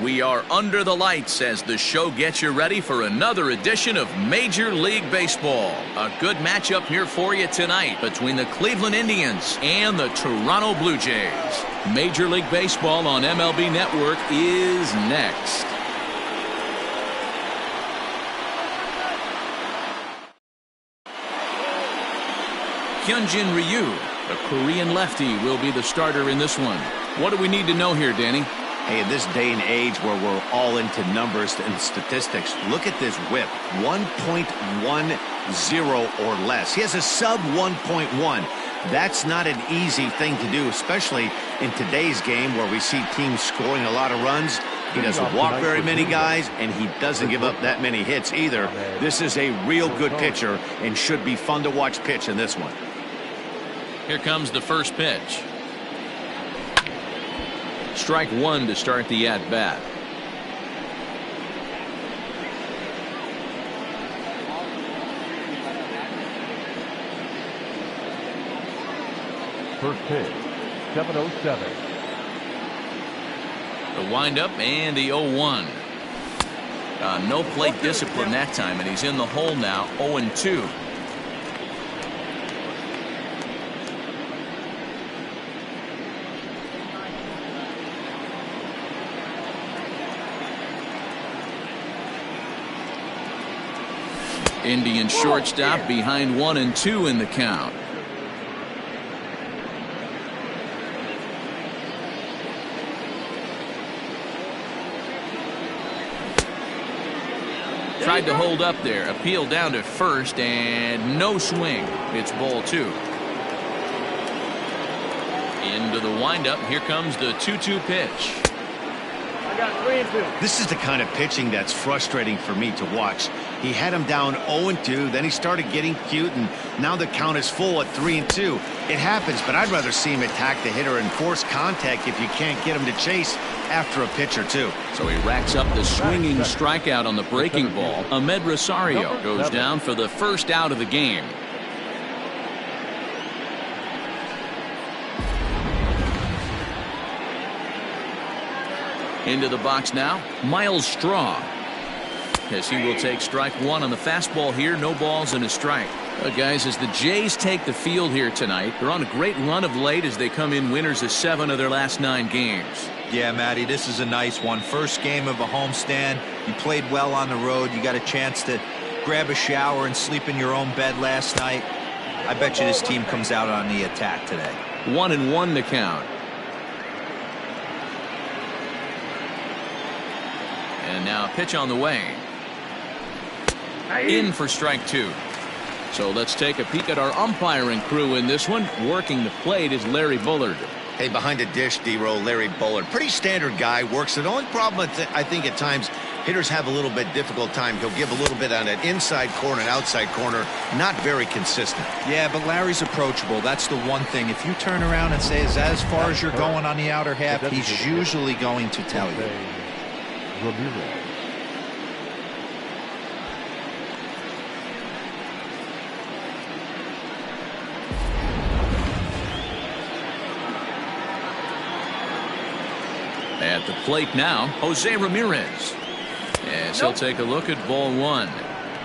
We are under the lights as the show gets you ready for another edition of Major League Baseball. A good matchup here for you tonight between the Cleveland Indians and the Toronto Blue Jays. Major League Baseball on MLB Network is next. Hyunjin Ryu, the Korean lefty, will be the starter in this one. What do we need to know here, Danny? Hey, in this day and age where we're all into numbers and statistics, look at this whip, 1.10 or less. He has a sub 1.1. That's not an easy thing to do, especially in today's game where we see teams scoring a lot of runs. He doesn't walk very many guys, and he doesn't give up that many hits either. This is a real good pitcher and should be fun to watch pitch in this one. Here comes the first pitch. Strike one to start the at-bat. First pitch, 7:07. The windup and the 0-1. No plate discipline that time, and he's in the hole now, 0-2. Indian shortstop behind 1-2 in the count. Tried to hold up there, appeal down to first, and no swing. It's ball two. Into the windup. Here comes the 2-2 pitch. This is the kind of pitching that's frustrating for me to watch. He had him down 0-2, then he started getting cute, and now the count is full at 3-2. It happens, but I'd rather see him attack the hitter and force contact if you can't get him to chase after a pitch or two. So he racks up the swinging strikeout on the breaking ball. Ahmed Rosario goes down for the first out of the game. Into the box now, Miles Straw, as he will take strike one on the fastball here. No balls and a strike. Guys, as the Jays take the field here tonight, they're on a great run of late as they come in winners of 7 of their last 9 games. Yeah, Matty, this is a nice one. First game of a homestand. You played well on the road. You got a chance to grab a shower and sleep in your own bed last night. I bet you this team comes out on the attack today. 1-1 the count. And now a pitch on the way. In for strike two. So let's take a peek at our umpiring crew in this one. Working the plate is Larry Bullard. Hey, behind the dish, D-Row, Larry Bullard. Pretty standard guy, works it. The only problem, I think at times, hitters have a little bit difficult time. He'll give a little bit on an inside corner and outside corner. Not very consistent. Yeah, but Larry's approachable. That's the one thing. If you turn around and say, as far as you're going on the outer half, he's usually going to tell you. At the plate now, Jose Ramirez. As he'll take a look at ball one.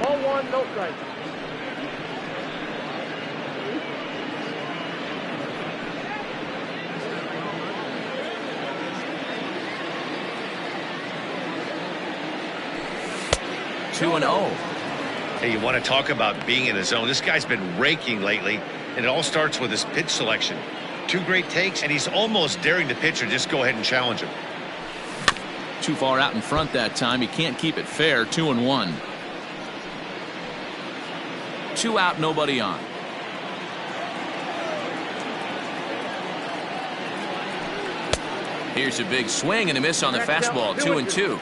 Ball one, no strike. Two and 0. Hey, you want to talk about being in the zone? This guy's been raking lately, and it all starts with his pitch selection. 2 great takes, and he's almost daring the pitcher just go ahead and challenge him. Too far out in front that time. He can't keep it fair. 2-1. 2 out, nobody on. Here's a big swing and a miss on the fastball. 2-2.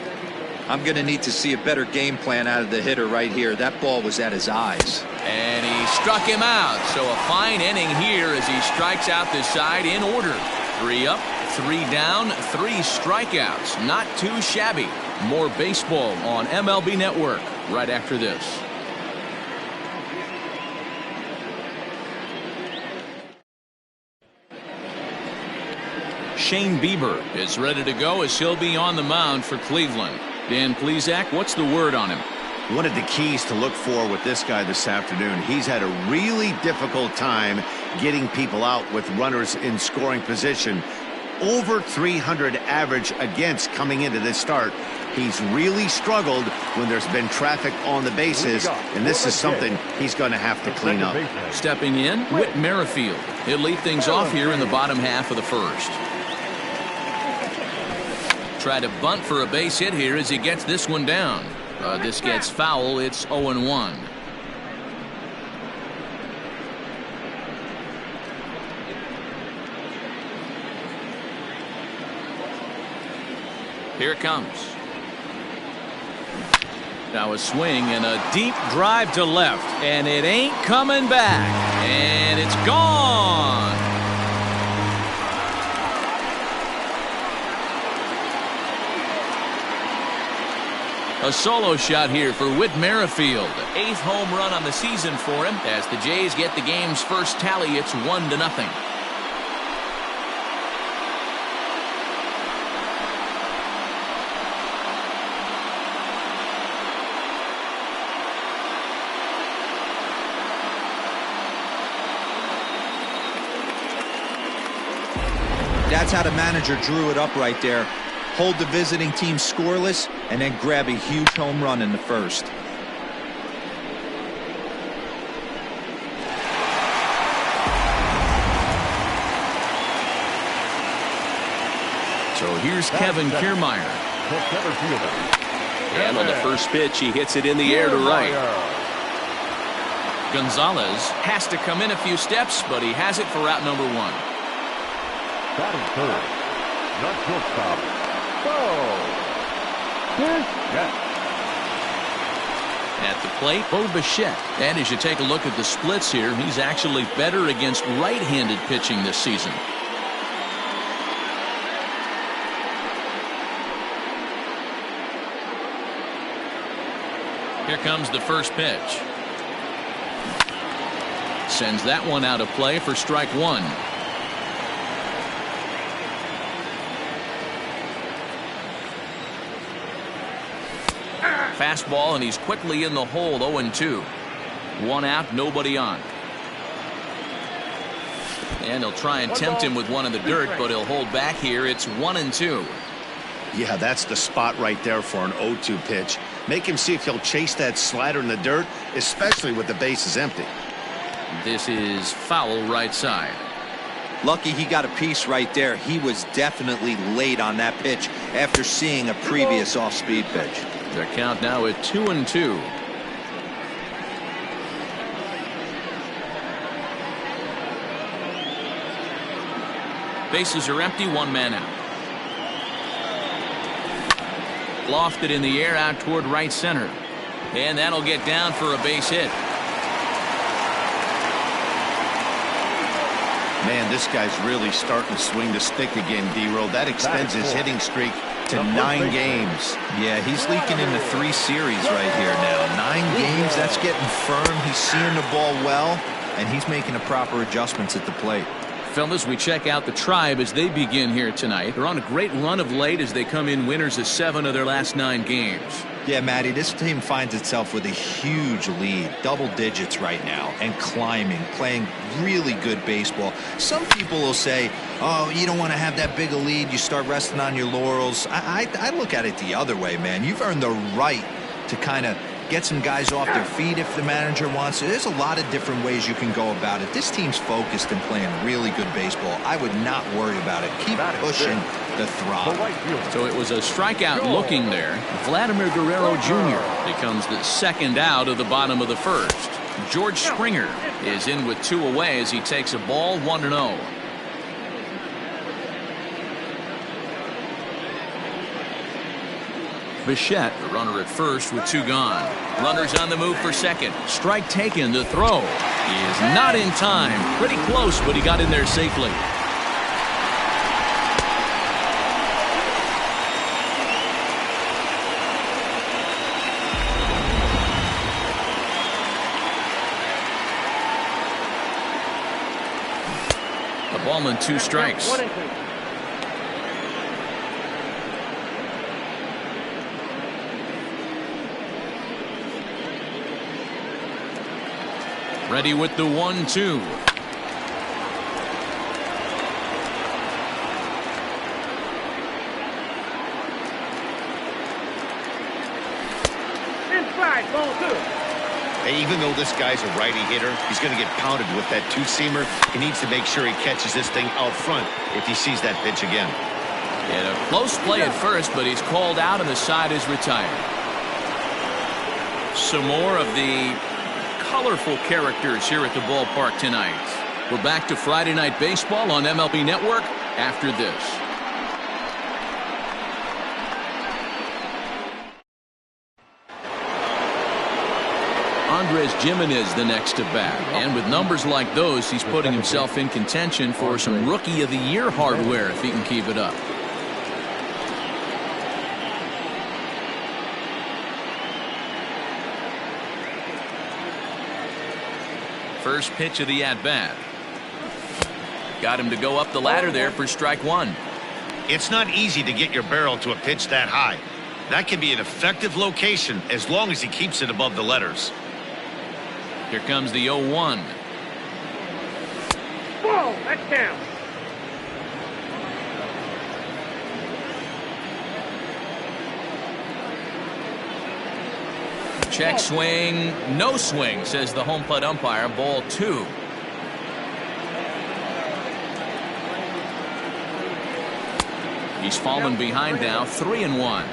I'm going to need to see a better game plan out of the hitter right here. That ball was at his eyes. And he struck him out. So a fine inning here as he strikes out this side in order. 3 up, 3 down, 3 strikeouts. Not too shabby. More baseball on MLB Network right after this. Shane Bieber is ready to go as he'll be on the mound for Cleveland. Dan Plesac, what's the word on him? One of the keys to look for with this guy this afternoon, he's had a really difficult time getting people out with runners in scoring position. Over 300 average against coming into this start. He's really struggled when there's been traffic on the bases, and this is something he's going to have to clean up. Stepping in, Whit Merrifield. He'll lead things off here in the bottom half of the first. Try to bunt for a base hit here as he gets this one down. This gets foul. It's 0-1. Here it comes. Now a swing and a deep drive to left, and it ain't coming back, and it's gone. A solo shot here for Whit Merrifield. 8th home run on the season for him as the Jays get the game's first tally. It's 1-0. That's how the manager drew it up right there. Hold the visiting team scoreless and then grab a huge home run in the first. So here's Kevin Kiermaier. And on the first pitch, he hits it in the air to right. Gonzalez has to come in a few steps, but he has it for out number 1. Batting third. Not shortstop. At the plate, Bo Bichette. And as you take a look at the splits here, he's actually better against right-handed pitching this season. Here comes the first pitch. Sends that one out of play for strike 1. Fastball, and he's quickly in the hole. 0-2. 1 out, nobody on. And he'll try and tempt him with one in the dirt, but he'll hold back here. It's 1-2. Yeah, that's the spot right there for an 0-2 pitch. Make him see if he'll chase that slider in the dirt, especially with the bases empty. This is foul right side. Lucky he got a piece right there. He was definitely late on that pitch after seeing a previous off-speed pitch. The count now at 2-2. Bases are empty, 1 man out. Lofted in the air out toward right center. And that'll get down for a base hit. Man, this guy's really starting to swing the stick again, D-Roll. That extends his hitting streak to 9 games. Yeah, he's leaking into 3 series right here now. 9 games, that's getting firm. He's seeing the ball well, and he's making the proper adjustments at the plate. Fellas, we check out the Tribe as they begin here tonight. They're on a great run of late as they come in winners of 7 of their last 9 games. Yeah, Matty, this team finds itself with a huge lead, double digits right now, and climbing, playing really good baseball. Some people will say, oh, you don't want to have that big a lead, you start resting on your laurels. I look at it the other way, man. You've earned the right to kind of get some guys off their feet if the manager wants to. There's a lot of different ways you can go about it. This team's focused and playing really good baseball. I would not worry about it. Keep pushing the throttle. So it was a strikeout looking there. Vladimir Guerrero Jr. becomes the second out of the bottom of the first. George Springer is in with 2 away as he takes a ball 1-0. Bichette, the runner at first with 2 gone. Runners on the move for second. Strike taken. The throw. He is not in time. Pretty close, but he got in there safely. A ball and 2 strikes. Ready with the 1-2. Inside, ball 2. Hey, even though this guy's a righty hitter, he's going to get pounded with that two-seamer. He needs to make sure he catches this thing out front if he sees that pitch again. And a close play at first, but he's called out and the side is retired. Some more of the colorful characters here at the ballpark tonight. We're back to Friday Night Baseball on MLB Network after this. Andres Gimenez the next to bat, and with numbers like those, he's putting himself in contention for some Rookie of the Year hardware if he can keep it up. First pitch of the at-bat. Got him to go up the ladder there for strike one. It's not easy to get your barrel to a pitch that high. That can be an effective location as long as he keeps it above the letters. Here comes the 0-1. Whoa, that's down. Check swing, no swing, says the home plate umpire. Ball 2. He's fallen behind now, 3-1.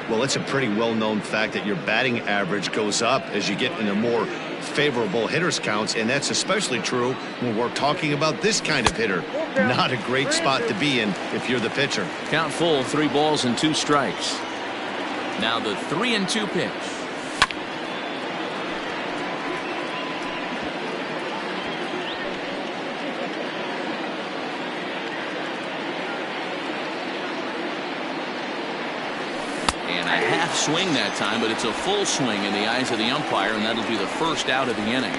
Well, it's a pretty well-known fact that your batting average goes up as you get into more favorable hitters counts, and that's especially true when we're talking about this kind of hitter. Not a great spot to be in if you're the pitcher. Count full, 3 balls and 2 strikes. Now the 3-2 pitch. Swing that time, but it's a full swing in the eyes of the umpire, and that'll be the first out of the inning.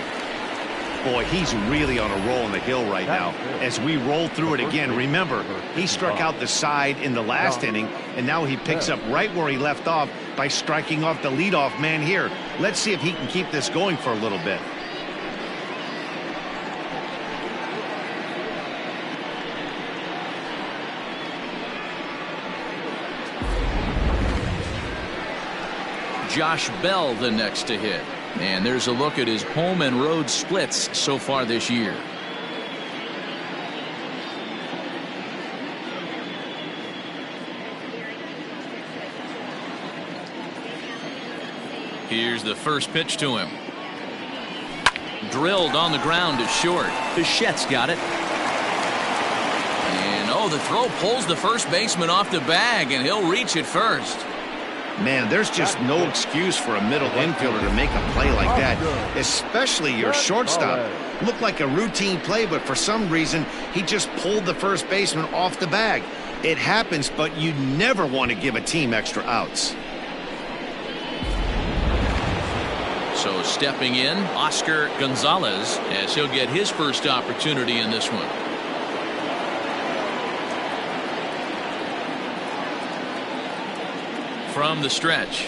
Boy, he's really on a roll on the hill right now. As we roll through it again, remember, he struck out the side in the last inning, and now he picks up right where he left off by striking off the leadoff man here. Let's see if he can keep this going for a little bit. Josh Bell the next to hit. And there's a look at his home and road splits so far this year. Here's the first pitch to him. Drilled on the ground to short. Bichette's got it. And oh, the throw pulls the first baseman off the bag, and he'll reach it first. Man, there's just no excuse for a middle infielder to make a play like that, especially your shortstop. Looked like a routine play, but for some reason, he just pulled the first baseman off the bag. It happens, but you never want to give a team extra outs. So stepping in, Oscar Gonzalez, as he'll get his first opportunity in this one. From the stretch.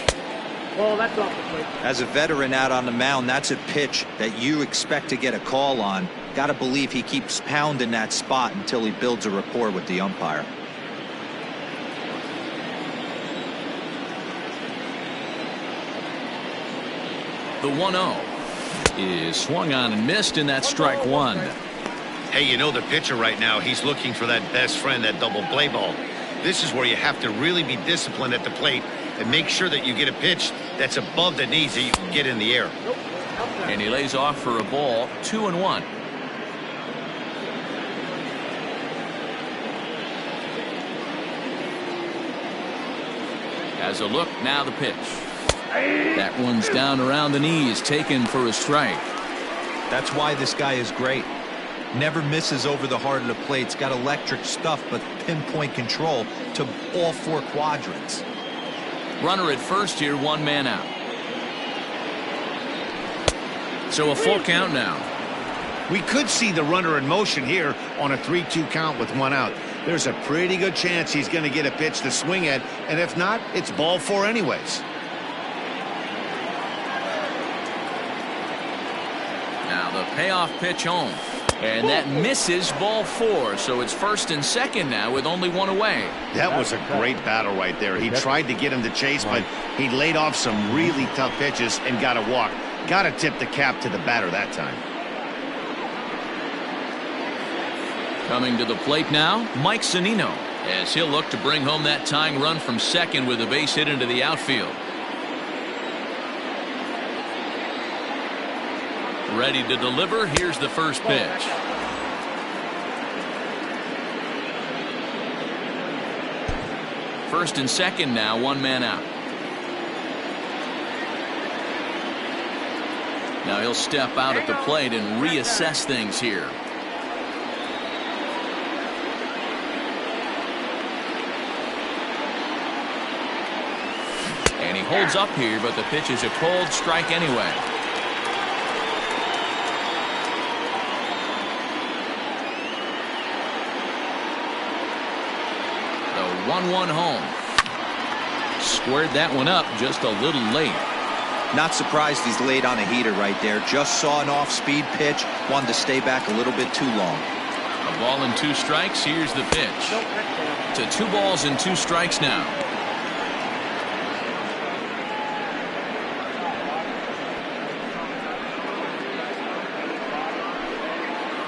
Well, that's off the plate. As a veteran out on the mound, that's a pitch that you expect to get a call on. Got to believe he keeps pounding that spot until he builds a rapport with the umpire. The 1-0 is swung on and missed, in that strike one. Hey, you know the pitcher right now, he's looking for that best friend, that double play ball. This is where you have to really be disciplined at the plate and make sure that you get a pitch that's above the knees that you can get in the air. And he lays off for a ball, 2-1. As a look, now the pitch. That one's down around the knees, taken for a strike. That's why this guy is great. Never misses over the heart of the plate. It's got electric stuff, but pinpoint control to all 4 quadrants. Runner at first here, 1 man out. So a full count now. We could see the runner in motion here on a 3-2 count with 1 out. There's a pretty good chance he's going to get a pitch to swing at, and if not, it's ball 4 anyways. Now the Payoff pitch home. And that misses ball 4. So it's 1st and 2nd now with only one away. That was a great battle right there. He tried to get him to chase, but he laid off some really tough pitches and got a walk. Got to tip the cap to the batter that time. Coming to the plate now, Mike Zunino, as he'll look to bring home that tying run from second with a base hit into the outfield. Ready to deliver. Here's the first pitch. First and second now, one man out. Now he'll step out at the plate and reassess things here. And he holds up here, but the pitch is a cold strike anyway. The 1-1 home. Squared that one up just a little late. Not surprised he's laid on a heater right there. Just saw an off-speed pitch. Wanted to stay back a little bit too long. A ball and 2 strikes. Here's the pitch. To 2 balls and 2 strikes now.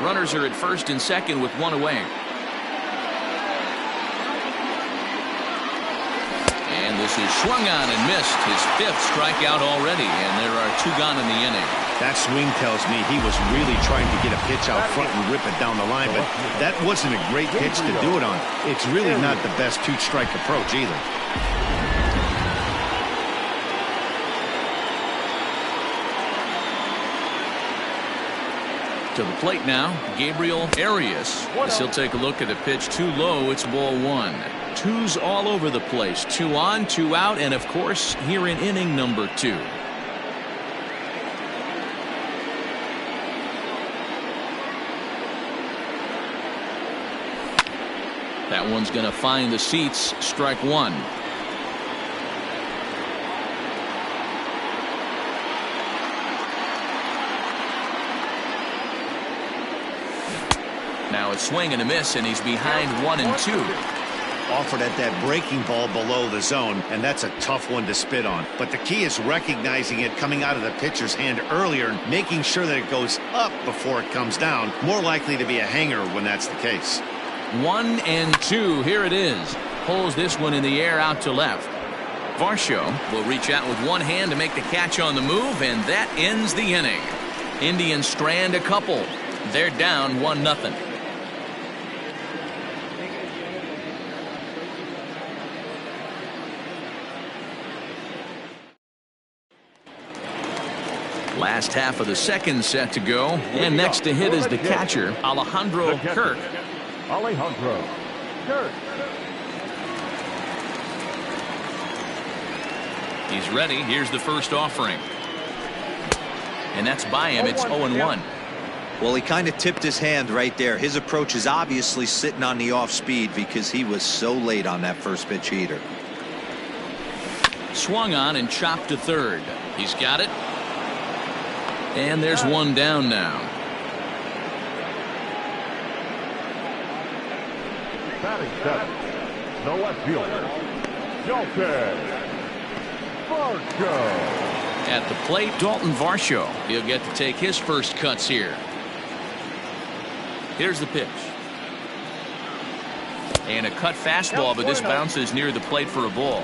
Runners are at 1st and 2nd with 1 away. And this is swung on and missed. His 5th strikeout already, and there are 2 gone in the inning. That swing tells me he was really trying to get a pitch out front and rip it down the line, but that wasn't a great pitch to do it on. It's really not the best 2-strike approach either. To the plate now, Gabriel Arias. As he'll take a look at a pitch too low. It's ball 1. 2s all over the place. 2 on, 2 out, and of course here in inning number 2. That one's going to find the seats. Strike 1. Now it's swing and a miss, and he's behind 1 and 2. Offered at that breaking ball below the zone, and that's a tough one to spit on. But the key is recognizing it coming out of the pitcher's hand earlier and making sure that it goes up before it comes down. More likely to be a hanger when that's the case. 1 and 2. Here it is. Pulls this one in the air out to left. Varsho will reach out with one hand to make the catch on the move, and that ends the inning. Indians strand a couple. They're down 1-0. Last half of the second set to go, and next to hit is the catcher, Alejandro Kirk. Alejandro Kirk. He's ready. Here's the first offering. And that's by him. It's 0-1. Well, he kind of tipped his hand right there. His approach is obviously sitting on the off speed because he was so late on that first pitch heater. Swung on and chopped to third. He's got it. And there's one down now. Batting 7. The left fielder, Dalton Varsho. At the plate, Dalton Varsho. He'll get to take his first cuts here. Here's the pitch. And a cut fastball, but this bounces near the plate for a ball.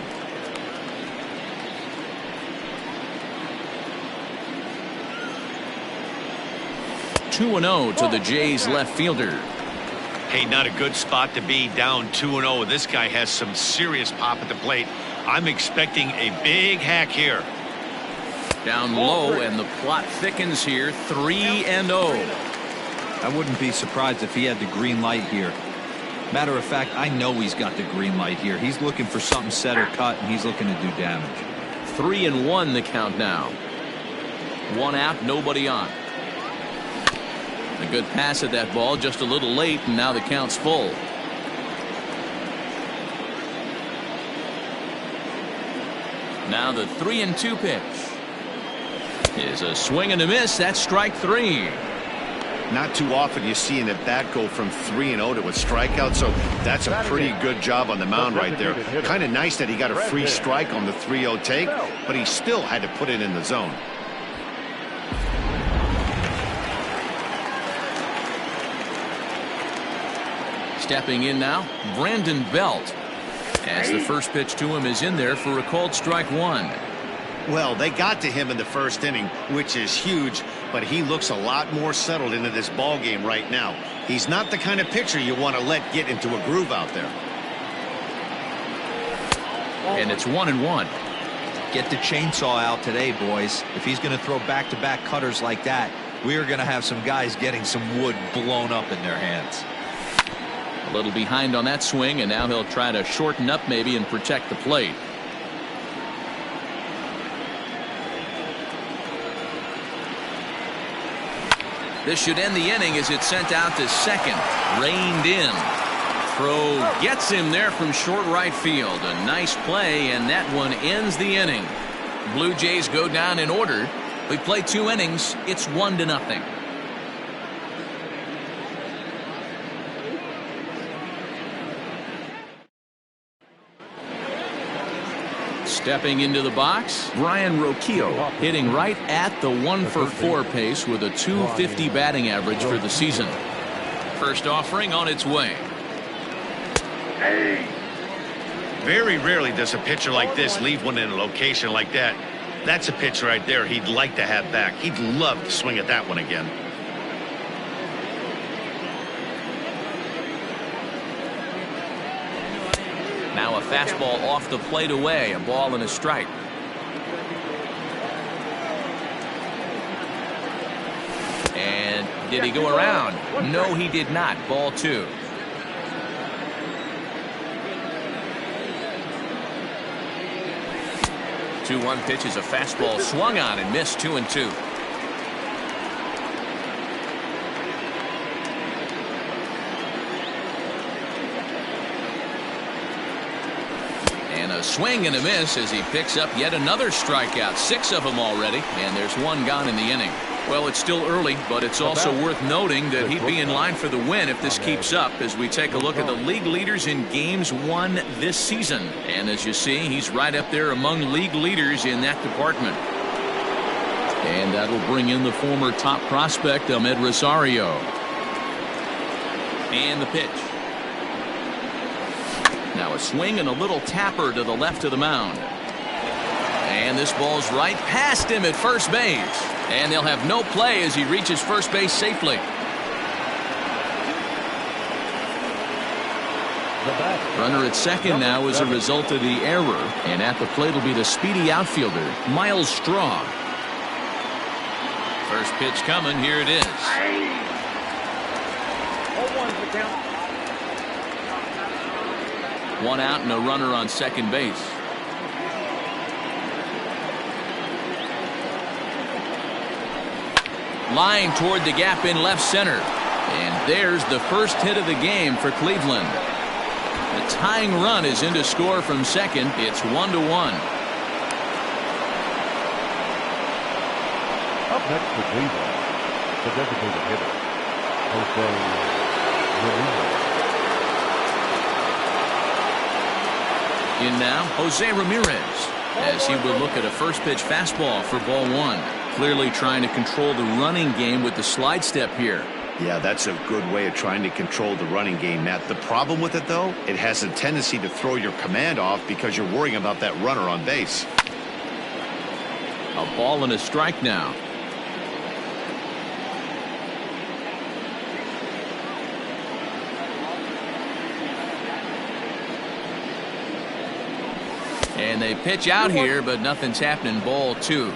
Two 2-0 to the Jays left fielder. Hey, not a good spot to be, down 2-0. This guy has some serious pop at the plate. I'm expecting a big hack here. Down low, and the plot thickens here. 3-0. I wouldn't be surprised if he had the green light here. Matter of fact, I know he's got the green light here. He's looking for something set or cut, and he's looking to do damage. 3-1 the count now. One out, nobody on. A good pass at that ball, just a little late, and now the count's full. Now the 3-2 pitch is a swing and a miss. That's strike 3. Not too often you see an at-bat go from 3-0 to a strikeout, so that's a pretty good job on the mound right there. Kind of nice that he got a free strike on the 3-0 take, but he still had to put it in the zone. Stepping in now, Brandon Belt. As the first pitch to him is in there for a called strike one. Well, they got to him in the first inning, which is huge, but he looks a lot more settled into this ball game right now. He's not the kind of pitcher you want to let get into a groove out there. And it's 1-1. Get the chainsaw out today, boys. If he's going to throw back-to-back cutters like that, we are going to have some guys getting some wood blown up in their hands. A little behind on that swing, and now he'll try to shorten up maybe and protect the plate. This should end the inning as it's sent out to second. Reined in. Throw gets him there from short right field. A nice play, and that one ends the inning. Blue Jays go down in order. We play 2 innings. It's 1-0. Stepping into the box, Brian Roquillo, hitting right at the 1-for-4 pace with a .250 batting average for the season. First offering on its way. Very rarely does a pitcher like this leave one in a location like that. That's a pitch right there he'd like to have back. He'd love to swing at that one again. Now a fastball off the plate away, a ball and a strike. And did he go around? No, he did not. Ball 2. The 2-1 pitch is a fastball swung on and missed. 2-2. A swing and a miss as he picks up yet another strikeout. 6 of them already, and there's 1 gone in the inning. Well, it's still early, but it's also worth noting that he'd be in line for the win if this keeps up as we take a look at the league leaders in games won this season. And as you see, he's right up there among league leaders in that department. And that'll bring in the former top prospect, Ahmed Rosario. And the pitch. Now a swing and a little tapper to the left of the mound. And this ball's right past him at first base. And they'll have no play as he reaches first base safely. Runner at second now as a result of the error. And at the plate will be the speedy outfielder, Miles Straw. First pitch coming. Here it is. 0-1's the count. 1 out and a runner on second base. Line toward the gap in left center. And there's the first hit of the game for Cleveland. The tying run is in to score from second. It's 1-1. Up next for Cleveland, the designated hitter, Jose Ramirez. In now, Jose Ramirez, as he will look at a first pitch fastball for ball 1. Clearly trying to control the running game with the slide step here. Yeah, that's a good way of trying to control the running game, Matt. The problem with it, though, it has a tendency to throw your command off because you're worrying about that runner on base. A ball and a strike now. And they pitch out here, but nothing's happening. Ball 2.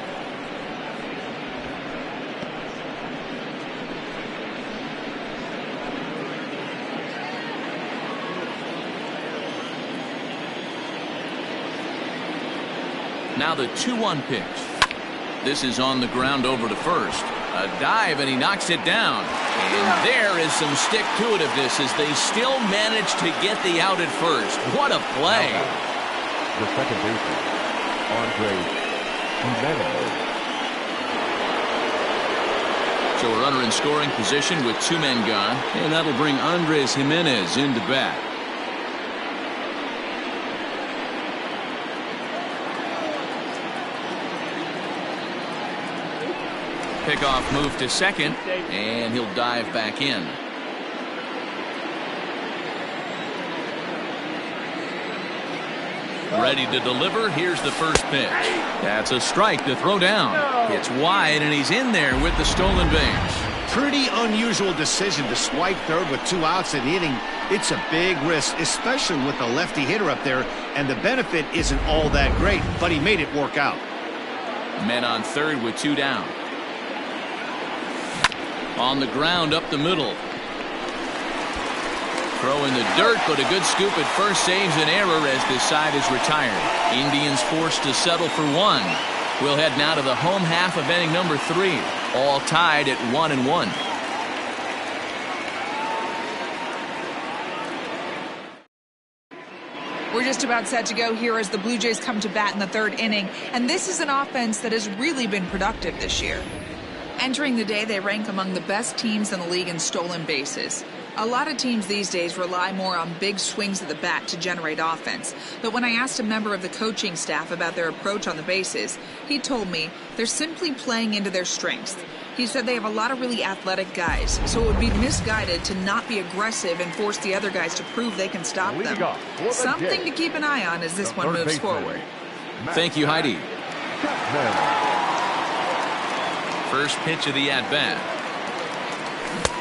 Now the 2-1 pitch. This is on the ground over to first. A dive, and he knocks it down. And there is some stick-to-itiveness as they still manage to get the out at first. What a play. The second baseman, Andre Jimenez. So a runner in scoring position with 2 men gone, and that'll bring Andres Jimenez into bat. Pickoff move to second, and he'll dive back in. Ready to deliver. Here's the first pitch. That's a strike to throw down. It's wide, and he's in there with the stolen base. Pretty unusual decision to swipe third with 2 outs in the inning. It's a big risk, especially with the lefty hitter up there, and the benefit isn't all that great, but he made it work out. Men on third with 2 down. On the ground up the middle. Throw in the dirt, but a good scoop at first saves an error as this side is retired. Indians forced to settle for 1. We'll head now to the home half of inning number 3. All tied at 1-1. We're just about set to go here as the Blue Jays come to bat in the 3rd inning, and this is an offense that has really been productive this year. Entering the day, they rank among the best teams in the league in stolen bases. A lot of teams these days rely more on big swings of the bat to generate offense. But when I asked a member of the coaching staff about their approach on the bases, he told me they're simply playing into their strengths. He said they have a lot of really athletic guys, so it would be misguided to not be aggressive and force the other guys to prove they can stop them. Something to keep an eye on as this one moves forward. Thank you, Heidi. First pitch of the at-bat.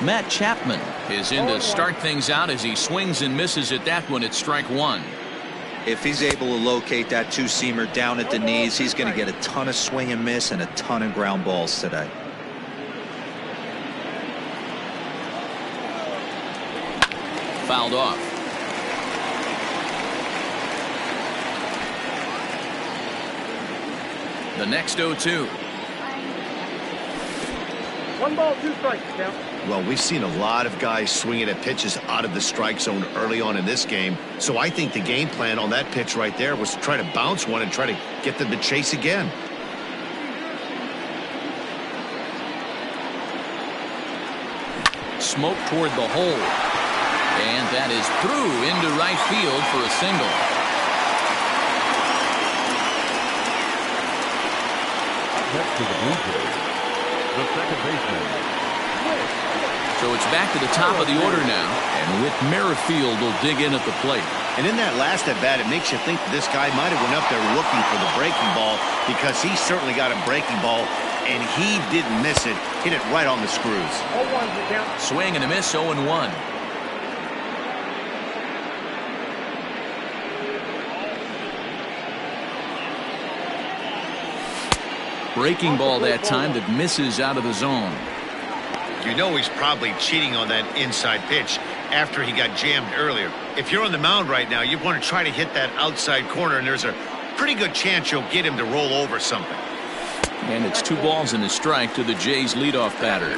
Matt Chapman is in to start things out as he swings and misses at that one at strike 1. If he's able to locate that 2-seamer down at the knees, he's going to get a ton of swing and miss and a ton of ground balls today. Fouled off. The next 0-2. 1 ball, 2 strikes, count. Well, we've seen a lot of guys swinging at pitches out of the strike zone early on in this game. So I think the game plan on that pitch right there was to try to bounce one and try to get them to chase again. Smoke toward the hole. And that is through into right field for a single. Next to the Blue Jays, the second baseman. So it's back to the top of the order now, and Whit Merrifield will dig in at the plate. And in that last at bat, it makes you think that this guy might have went up there looking for the breaking ball, because he certainly got a breaking ball, and he didn't miss it. Hit it right on the screws. 0-1 the count. Swing and a miss, 0-1. Breaking ball that time that misses out of the zone. You know he's probably cheating on that inside pitch after he got jammed earlier. If you're on the mound right now, you want to try to hit that outside corner, and there's a pretty good chance you'll get him to roll over something. And it's 2 balls and a strike to the Jays leadoff batter.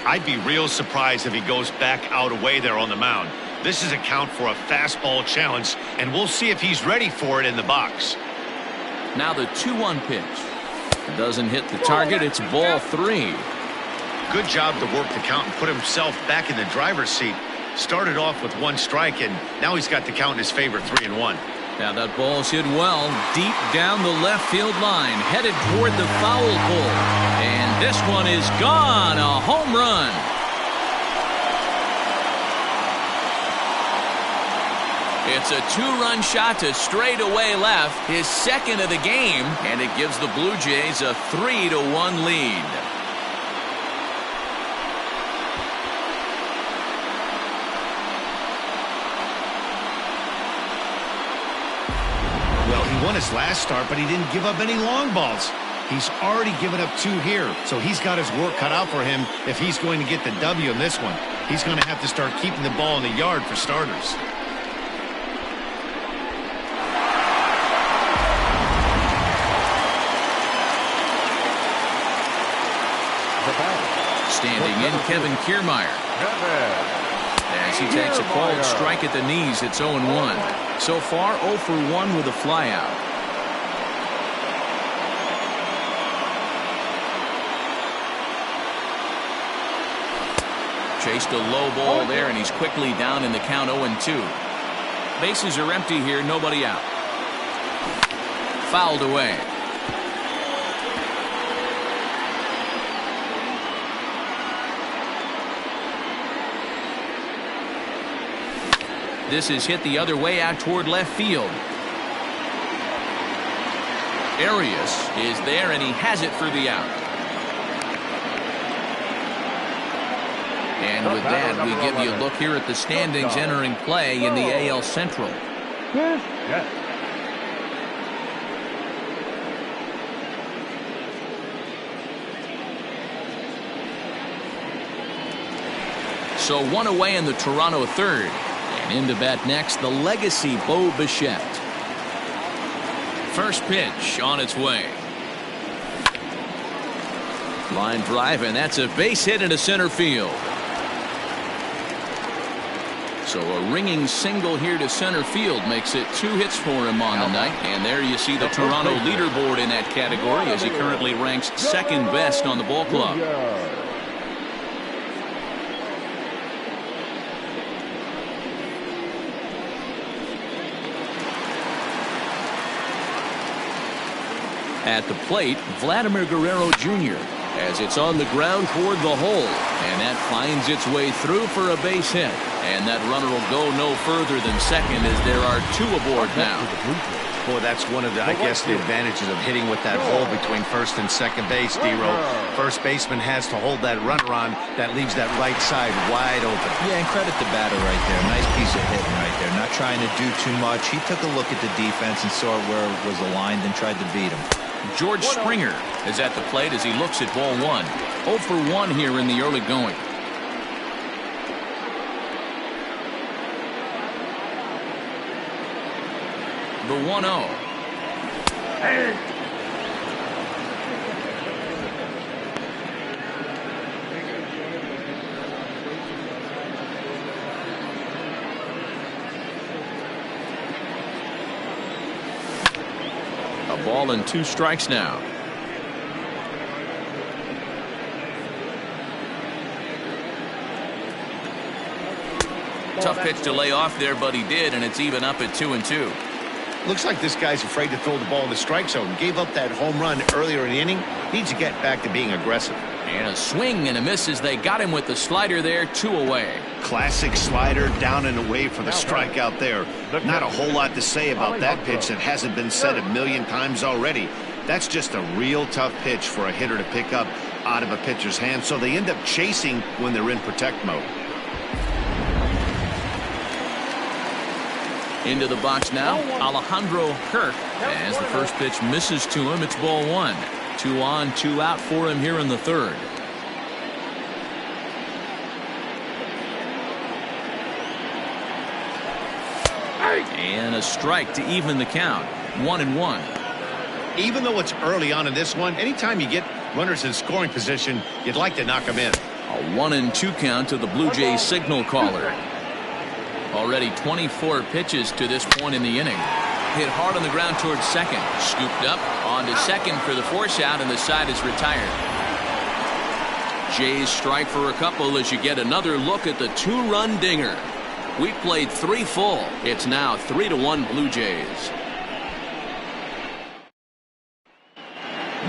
I'd be real surprised if he goes back out away there on the mound. This is a count for a fastball challenge, and we'll see if he's ready for it in the box. Now the 2-1 pitch. Doesn't hit the target. It's ball 3. Good job to work the count and put himself back in the driver's seat. Started off with 1 strike, and now he's got the count in his favor, 3-1. Now that ball's hit well deep down the left field line, headed toward the foul pole. And this one is gone. A home run. It's a 2-run shot to straightaway left, his second of the game, and it gives the Blue Jays a 3-1 lead. Well, he won his last start, but he didn't give up any long balls. He's already given up 2 here, so he's got his work cut out for him if he's going to get the W in this one. He's going to have to start keeping the ball in the yard for starters. Standing in, Kevin Kiermaier. As he takes a called strike at the knees, it's 0-1. So far, 0 for 1 with a flyout. Chased a low ball there, and he's quickly down in the count 0-2. Bases are empty here, nobody out. Fouled away. This is hit the other way out toward left field. Arias is there, and he has it for the out. And with that, we give you a look here at the standings entering play in the AL Central. Yes. So one away in the Toronto third. And in to bat next, the legacy Bo Bichette. First pitch on its way. Line drive, and that's a base hit into center field. So a ringing single here to center field makes it 2 hits for him on the night. And there you see the Toronto leaderboard in that category, as he currently ranks second best on the ball club. At the plate, Vladimir Guerrero Jr. as it's on the ground toward the hole, and that finds its way through for a base hit. And that runner will go no further than second, as there are 2 aboard now. Boy, that's one of the, I guess, the advantages of hitting with that hole between first and second base, D-Row. First baseman has to hold that runner on. That leaves that right side wide open. Yeah, and credit the batter right there. Nice piece of hitting right there. Not trying to do too much. He took a look at the defense and saw where it was aligned and tried to beat him. George Springer is at the plate as he looks at ball 1. 0 for 1 here in the early going. The 1-0. A ball and 2 strikes now. Tough pitch to lay off there, but he did, and it's even up at 2-2. Looks like this guy's afraid to throw the ball in the strike zone. Gave up that home run earlier in the inning. Needs to get back to being aggressive. And a swing and a miss as they got him with the slider there, 2 away. Classic slider, down and away for the strikeout there. Not a whole lot to say about that pitch that hasn't been said a million times already. That's just a real tough pitch for a hitter to pick up out of a pitcher's hand, so they end up chasing when they're in protect mode. Into the box now, Alejandro Kirk, as the first pitch misses to him. It's ball 1. 2 on, 2 out for him here in the third. And a strike to even the count. 1-1. Even though it's early on in this one, anytime you get runners in scoring position, you'd like to knock them in. A 1-2 count to the Blue Jays signal caller. Already 24 pitches to this point in the inning. Hit hard on the ground towards second. Scooped up on to second for the force out, and the side is retired. Jays strike for a couple as you get another look at the 2-run dinger. We played 3 full. It's now 3-1 Blue Jays.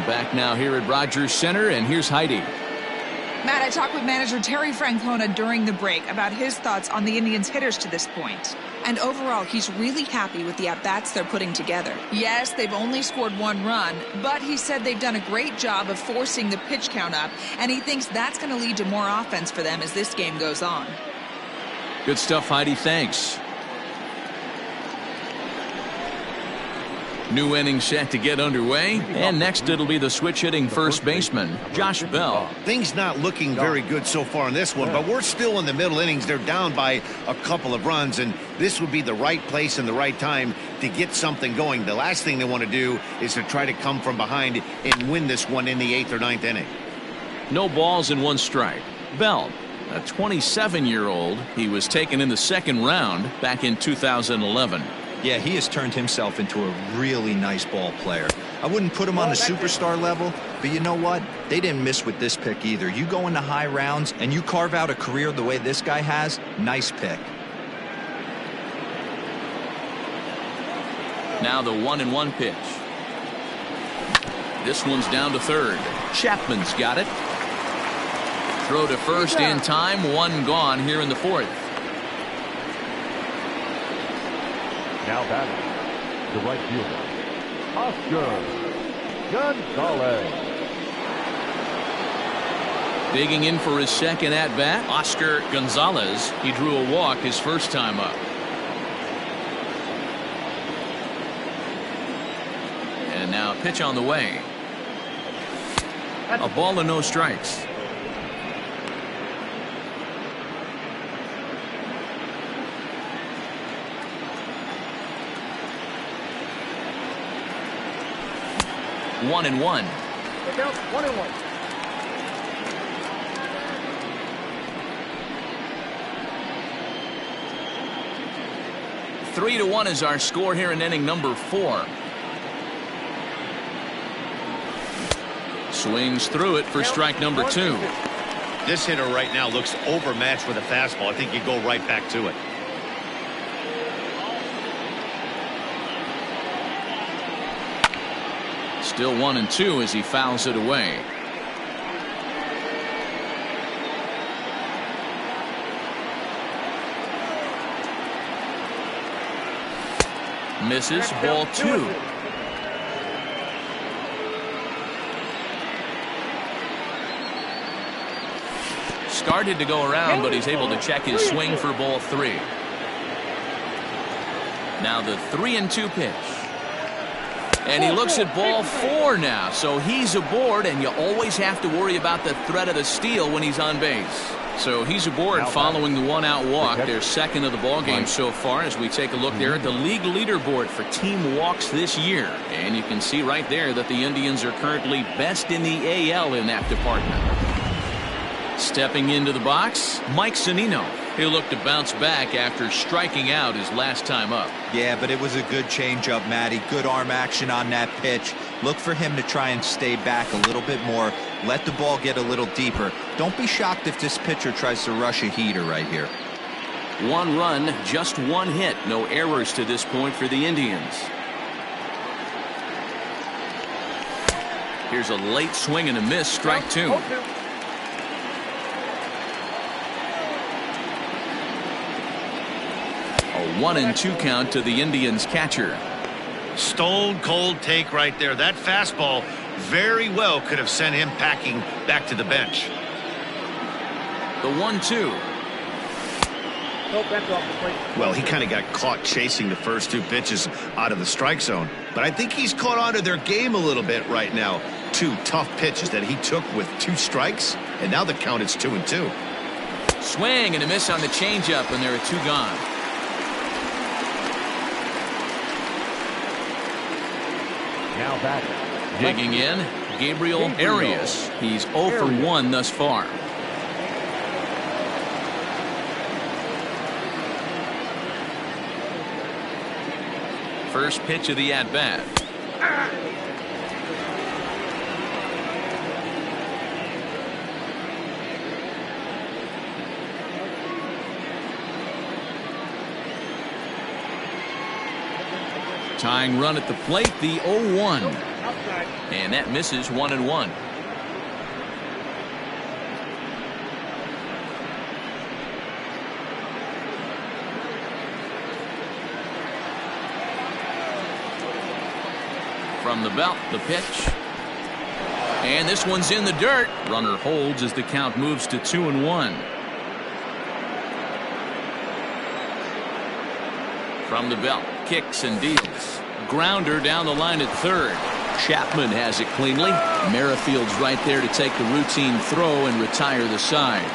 Back now here at Rogers Center, and here's Heidi. Matt, I talked with manager Terry Francona during the break about his thoughts on the Indians' hitters to this point. And overall, he's really happy with the at-bats they're putting together. Yes, they've only scored 1 run, but he said they've done a great job of forcing the pitch count up, and he thinks that's going to lead to more offense for them as this game goes on. Good stuff, Heidi. Thanks. New inning set to get underway, and next it'll be the switch-hitting first baseman, Josh Bell. Things not looking very good so far in this one, but we're still in the middle innings. They're down by a couple of runs, and this would be the right place and the right time to get something going. The last thing they want to do is to try to come from behind and win this one in the 8th or 9th inning. No balls and 1 strike. Bell, a 27-year-old. He was taken in the 2nd round back in 2011. Yeah, he has turned himself into a really nice ball player. I wouldn't put him on the superstar level, But you know what? They didn't miss with this pick either. You go into high rounds and you carve out a career the way this guy has, nice pick. Now the 1-1 pitch. This one's down to third. Chapman's got it. Throw to first in time. One gone here in the fourth. Now batting, the right fielder, Oscar Gonzalez. Digging in for his second at-bat, Oscar Gonzalez. He drew a walk his first time up. And now a pitch on the way. A ball and no strikes. One and one. Look out, 1-1. Three to one is our score here in inning number 4. Swings through it for strike number 2. This hitter right now looks overmatched with a fastball. I think you go right back to it. Still 1-2 as he fouls it away. Misses, ball 2. Started to go around, but he's able to check his swing for ball 3. Now the 3-2 pitch. And he looks at ball 4 now, so he's aboard, and you always have to worry about the threat of the steal when he's on base. So he's aboard following the 1-out walk. Their second of the ball game so far as we take a look there at the league leaderboard for team walks this year. And you can see right there that the Indians are currently best in the AL in that department. Stepping into the box, Mike Zunino. He'll look to bounce back after striking out his last time up. Yeah, but it was a good changeup, Matty. Good arm action on that pitch. Look for him to try and stay back a little bit more. Let the ball get a little deeper. Don't be shocked if this pitcher tries to rush a heater right here. 1 run, just 1 hit. No errors to this point for the Indians. Here's a late swing and a miss, strike 2. A 1-2 count to the Indians catcher. Stone cold take right there. That fastball very well could have sent him packing back to the bench. The 1-2. Well, he kind of got caught chasing the first 2 pitches out of the strike zone. But I think he's caught on to their game a little bit right now. 2 tough pitches that he took with 2 strikes, and now the count is 2-2. Swing and a miss on the changeup, and there are 2 gone. Now back. Digging in, Gabriel Arias. He's 0 for 1 thus far. First pitch of the at-bat. Tying run at the plate, the 0-1. And that misses 1-1. From the belt, the pitch. And this one's in the dirt. Runner holds as the count moves to 2-1. From the belt, kicks and deals. Grounder down the line at third. Chapman has it cleanly. Merrifield's right there to take the routine throw and retire the side.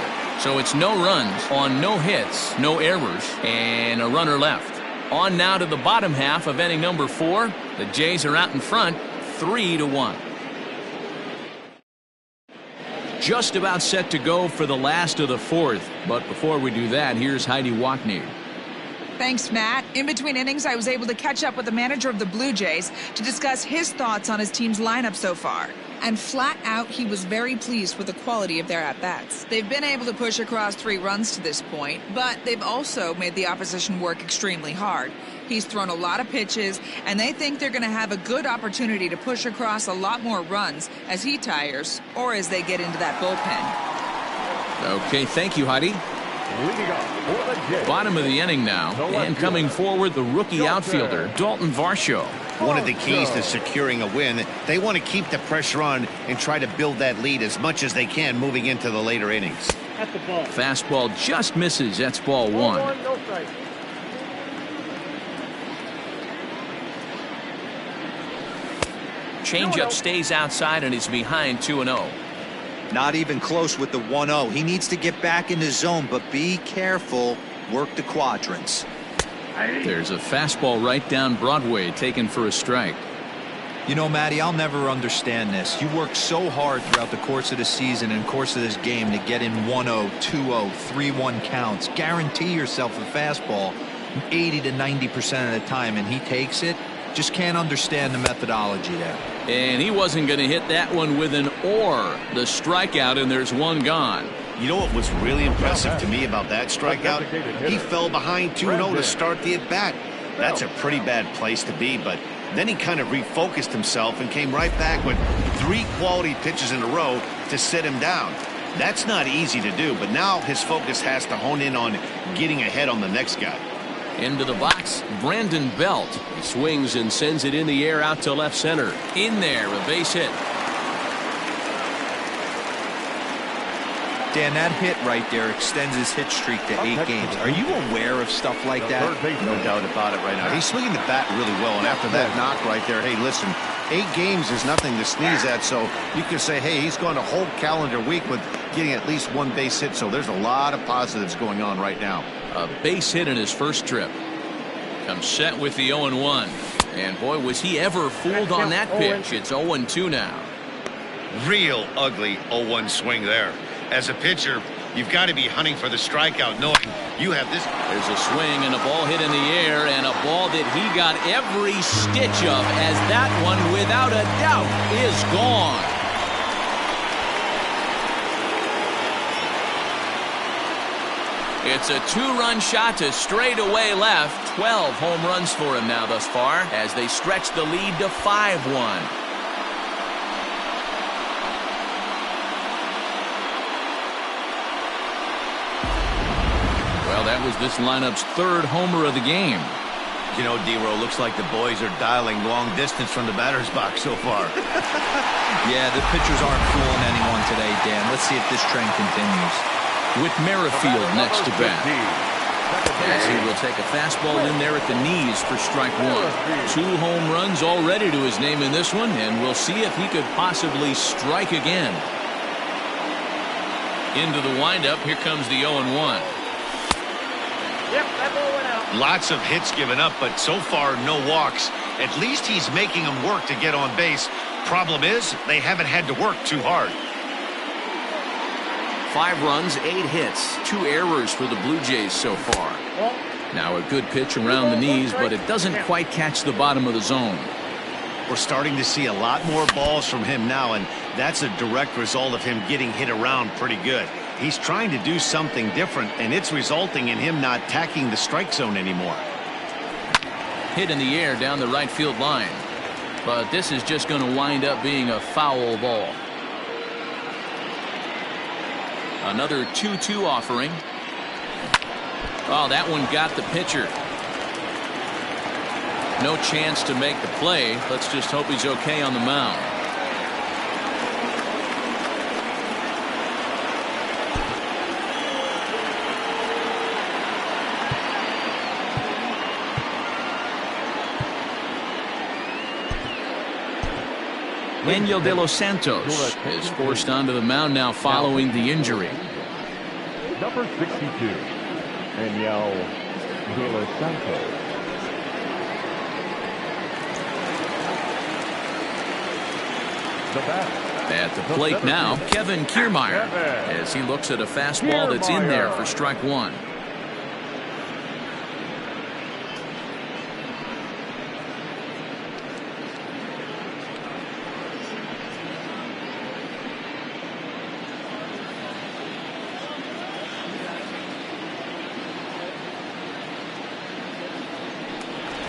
So it's no runs on no hits, no errors, and a runner left. On now to the bottom half of inning number 4. The Jays are out in front, 3-1. Just about set to go for the last of the 4th. But before we do that, here's Heidi Wackney. Thanks, Matt. In between innings, I was able to catch up with the manager of the Blue Jays to discuss his thoughts on his team's lineup so far. And flat out, he was very pleased with the quality of their at-bats. They've been able to push across 3 runs to this point, but they've also made the opposition work extremely hard. He's thrown a lot of pitches, and they think they're going to have a good opportunity to push across a lot more runs as he tires or as they get into that bullpen. Okay, thank you, Heidi. Leading off for the Jays. Bottom of the inning now, and coming forward, the rookie outfielder, Dalton Varsho. One of the keys to securing a win, they want to keep the pressure on and try to build that lead as much as they can moving into the later innings. At the ball. Fastball just misses. That's ball 1. No strike. Changeup stays outside and is behind 2-0. Not even close with the 1-0. He needs to get back in the zone, but be careful. Work the quadrants. There's a fastball right down Broadway taken for a strike. You know, Matty, I'll never understand this. You work so hard throughout the course of the season and course of this game to get in 1-0, 2-0, 3-1 counts. Guarantee yourself a fastball 80 to 90% of the time, and he takes it. Just can't understand the methodology there. And he wasn't going to hit that one with an or. The strikeout, and there's one gone. You know what was really impressive to me about that strikeout? He fell behind 2-0 to start the at-bat. That's a pretty bad place to be, but then he kind of refocused himself and came right back with 3 quality pitches in a row to sit him down. That's not easy to do, but now his focus has to hone in on getting ahead on the next guy. Into the box, Brandon Belt. He swings and sends it in the air out to left center. In there, a base hit. Dan, that hit right there extends his hit streak to 8 games. Are you aware of stuff like that? No doubt about it right now. He's swinging the bat really well, and after that knock right there, hey, listen, 8 games is nothing to sneeze at, so you can say, hey, he's gone a whole calendar week with getting at least 1 base hit, so there's a lot of positives going on right now. A base hit in his first trip. Comes set with the 0-1. And boy, was he ever fooled on that pitch. It's 0-2 now. Real ugly 0-1 swing there. As a pitcher, you've got to be hunting for the strikeout, knowing you have this. There's a swing and a ball hit in the air, and a ball that he got every stitch of, as that one, without a doubt, is gone. It's a 2-run shot to straightaway left. 12 home runs for him now thus far, as they stretch the lead to 5-1. Well, that was this lineup's 3rd homer of the game. You know, D-Row, looks like the boys are dialing long distance from the batter's box so far. Yeah, the pitchers aren't fooling anyone today, Dan. Let's see if this trend continues. With Merrifield next to bat. As he will take a fastball in there at the knees for strike 1. 2 home runs already to his name in this one, and we'll see if he could possibly strike again. Into the windup, here comes the 0-1. Yep, that ball went out. Lots of hits given up, but so far no walks. At least he's making them work to get on base. Problem is, they haven't had to work too hard. 5 runs, 8 hits, 2 errors for the Blue Jays so far. Now a good pitch around the knees, but it doesn't quite catch the bottom of the zone. We're starting to see a lot more balls from him now, and that's a direct result of him getting hit around pretty good. He's trying to do something different, and it's resulting in him not tacking the strike zone anymore. Hit in the air down the right field line. But this is just going to wind up being a foul ball. Another 2-2 offering. Oh, that one got the pitcher. No chance to make the play. Let's just hope he's okay on the mound. Daniel De Los Santos is forced onto the mound now following the injury. Number 62, Daniel De Los Santos. The bat. At the plate now, Kevin Kiermaier, as he looks at a fastball that's in there for strike 1.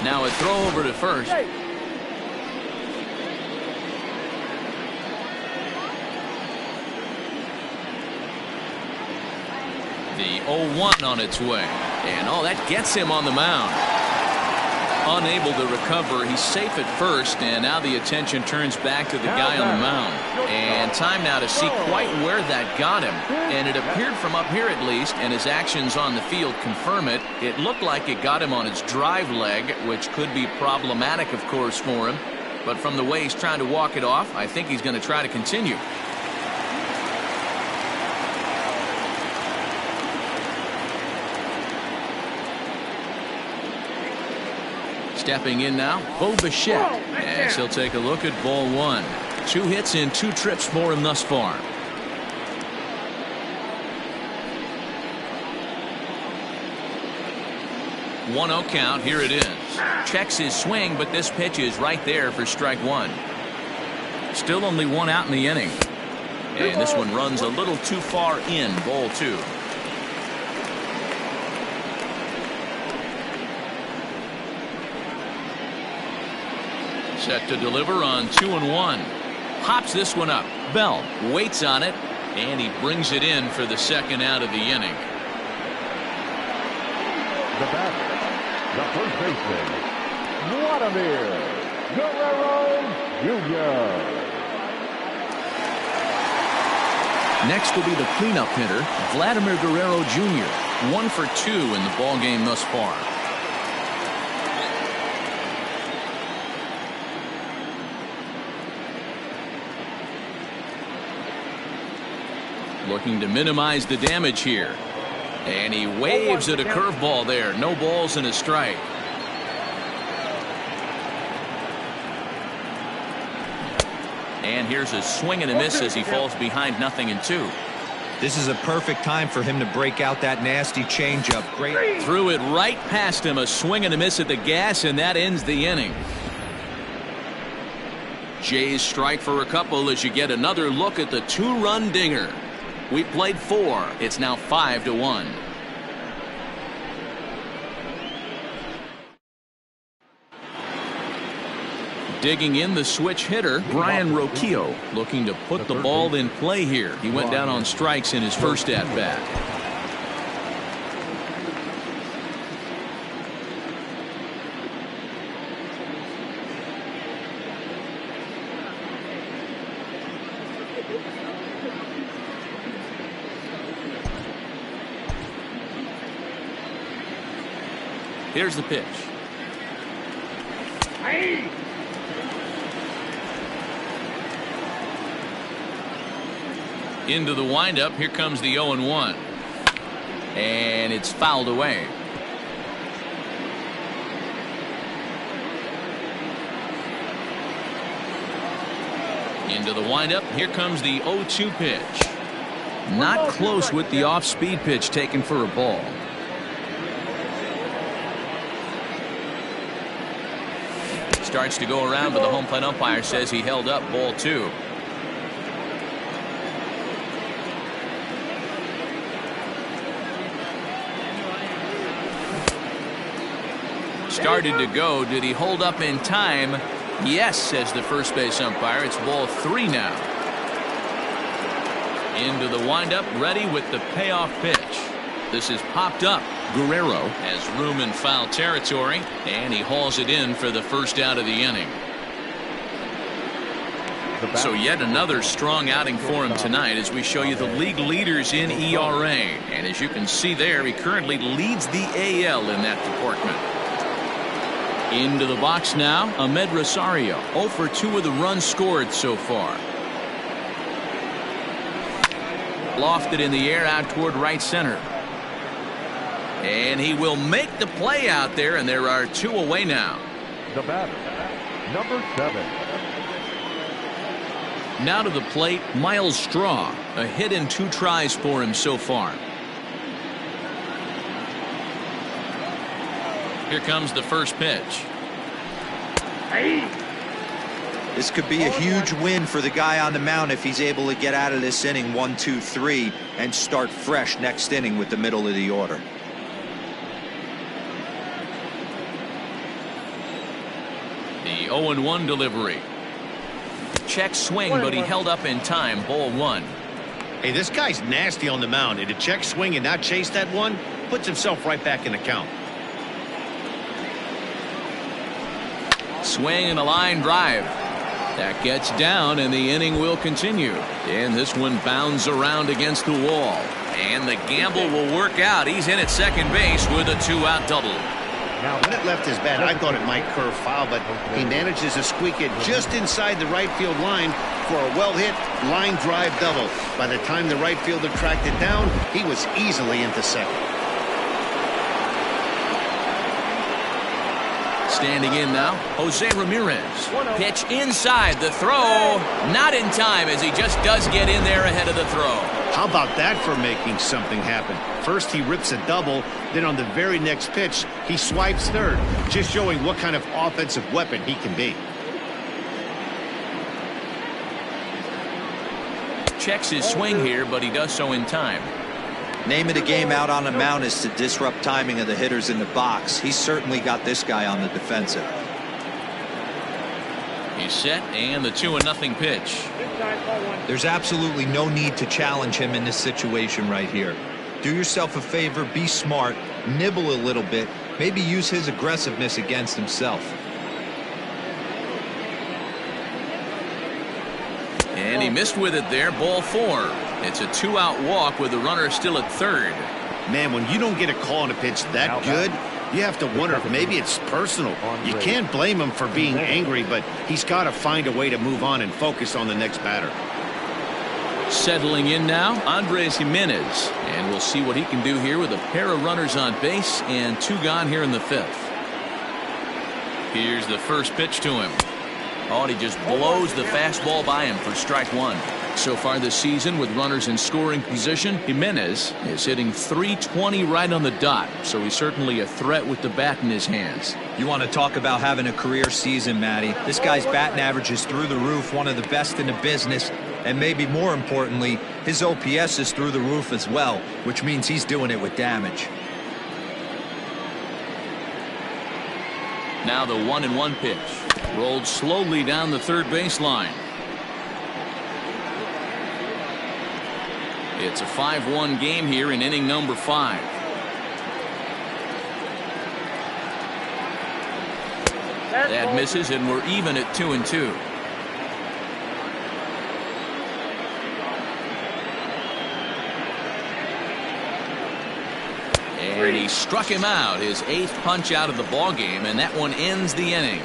Now a throw over to first. The 0-1 on its way. And oh, that gets him on the mound. Unable to recover. He's safe at first, and now the attention turns back to the guy on the mound. And time now to see quite where that got him. And it appeared from up here at least, and his actions on the field confirm it. It looked like it got him on his drive leg, which could be problematic, of course, for him. But from the way he's trying to walk it off, I think he's going to try to continue. Stepping in now, Bo Bichette, as he'll take a look at ball one. 2 hits in 2 trips for him thus far. One 0 count. Here it is. Checks his swing, but this pitch is right there for strike one. Still only 1 out in the inning. And this one runs a little too far in, ball 2. Set to deliver on 2-1. Pops this one up. Bell waits on it, and he brings it in for the second out of the inning. The batter, the first baseman, Vladimir Guerrero Jr. Next will be the cleanup hitter, Vladimir Guerrero Jr. 1 for 2 in the ballgame thus far. Looking to minimize the damage here. And he waves at a curveball there. No balls and a strike. And here's a swing and a miss as he falls behind 0-2. This is a perfect time for him to break out that nasty changeup. Great. Threw it right past him. A swing and a miss at the gas, and that ends the inning. Jays strike for a couple as you get another look at the 2-run dinger. We played 4. It's now 5-1. Digging in the switch hitter, Brian Roquillo, looking to put the ball in play here. He went down on strikes in his first at-bat. Here's the pitch. Into the windup. Here comes the 0-1. And it's fouled away. Into the windup. Here comes the 0-2 pitch. Not close with the off-speed pitch taken for a ball. Starts to go around, but the home plate umpire says he held up ball 2. Started to go. Did he hold up in time? Yes, says the first base umpire. It's ball 3 now. Into the windup, ready with the payoff pitch. This is popped up. Guerrero has room in foul territory, and he hauls it in for the first out of the inning. So yet another strong outing for him tonight as we show you the league leaders in ERA. And as you can see there, he currently leads the AL in that department. Into the box now, Ahmed Rosario. 0 for 2 with the runs scored so far. Lofted in the air out toward right center. And he will make the play out there, and there are 2 away now. The batter, number 7. Now to the plate, Miles Straw. A hit in 2 tries for him so far. Here comes the first pitch. This could be a huge win for the guy on the mound if he's able to get out of this inning 1, 2, 3 and start fresh next inning with the middle of the order. The 0-1 delivery. Check swing, but he held up in time. Ball 1. Hey, this guy's nasty on the mound, and to check swing and not chase that one puts himself right back in the count. Swing and a line drive. That gets down, and the inning will continue. And this one bounds around against the wall. And the gamble will work out. He's in at second base with a 2-out double. When it left his bat, I thought it might curve foul, but he manages to squeak it just inside the right field line for a well-hit line drive double. By the time the right fielder tracked it down, he was easily into second. Standing in now, Jose Ramirez. Pitch inside, the throw. Not in time, as he just does get in there ahead of the throw. How about that for making something happen? First he rips a double, then on the very next pitch he swipes third, just showing what kind of offensive weapon he can be. Checks his swing here, but he does so in time. Name of the game out on the mound is to disrupt timing of the hitters in the box. He's certainly got this guy on the defensive. He's set, and the 2-0 pitch. There's absolutely no need to challenge him in this situation right here. Do yourself a favor, be smart, nibble a little bit, maybe use his aggressiveness against himself. And he missed with it there, ball 4. It's a 2-out walk with the runner still at third. Man, when you don't get a call on a pitch that good, you have to wonder if maybe it's personal. You can't blame him for being angry, but he's got to find a way to move on and focus on the next batter. Settling in now, Andres Jimenez. And we'll see what he can do here with a pair of runners on base and 2 gone here in the 5th. Here's the first pitch to him. Oh, and he just blows the fastball by him for strike 1. So far this season, with runners in scoring position, Jimenez is hitting .320 right on the dot, so he's certainly a threat with the bat in his hands. You want to talk about having a career season, Matty. This guy's batting average is through the roof, one of the best in the business, and maybe more importantly, his OPS is through the roof as well, which means he's doing it with damage. Now the 1-1 pitch. Rolled slowly down the third baseline. It's a 5-1 game here in inning number 5. That misses, and we're even at 2-2. And he struck him out, his 8th punch out of the ball game, and that one ends the inning.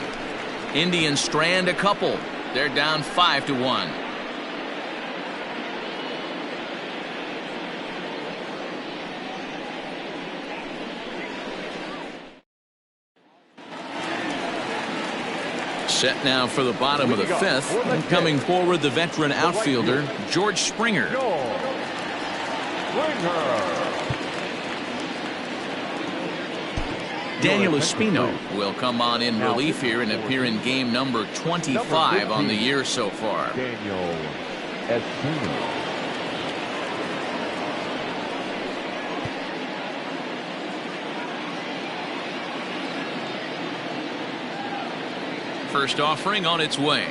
Indians strand a couple. They're down 5-1. Set now for the bottom of the 5th. And coming forward, the veteran outfielder, George Springer. Daniel Espino will come on in relief here and appear in game number 25 on the year so far. Daniel Espino. First offering on its way.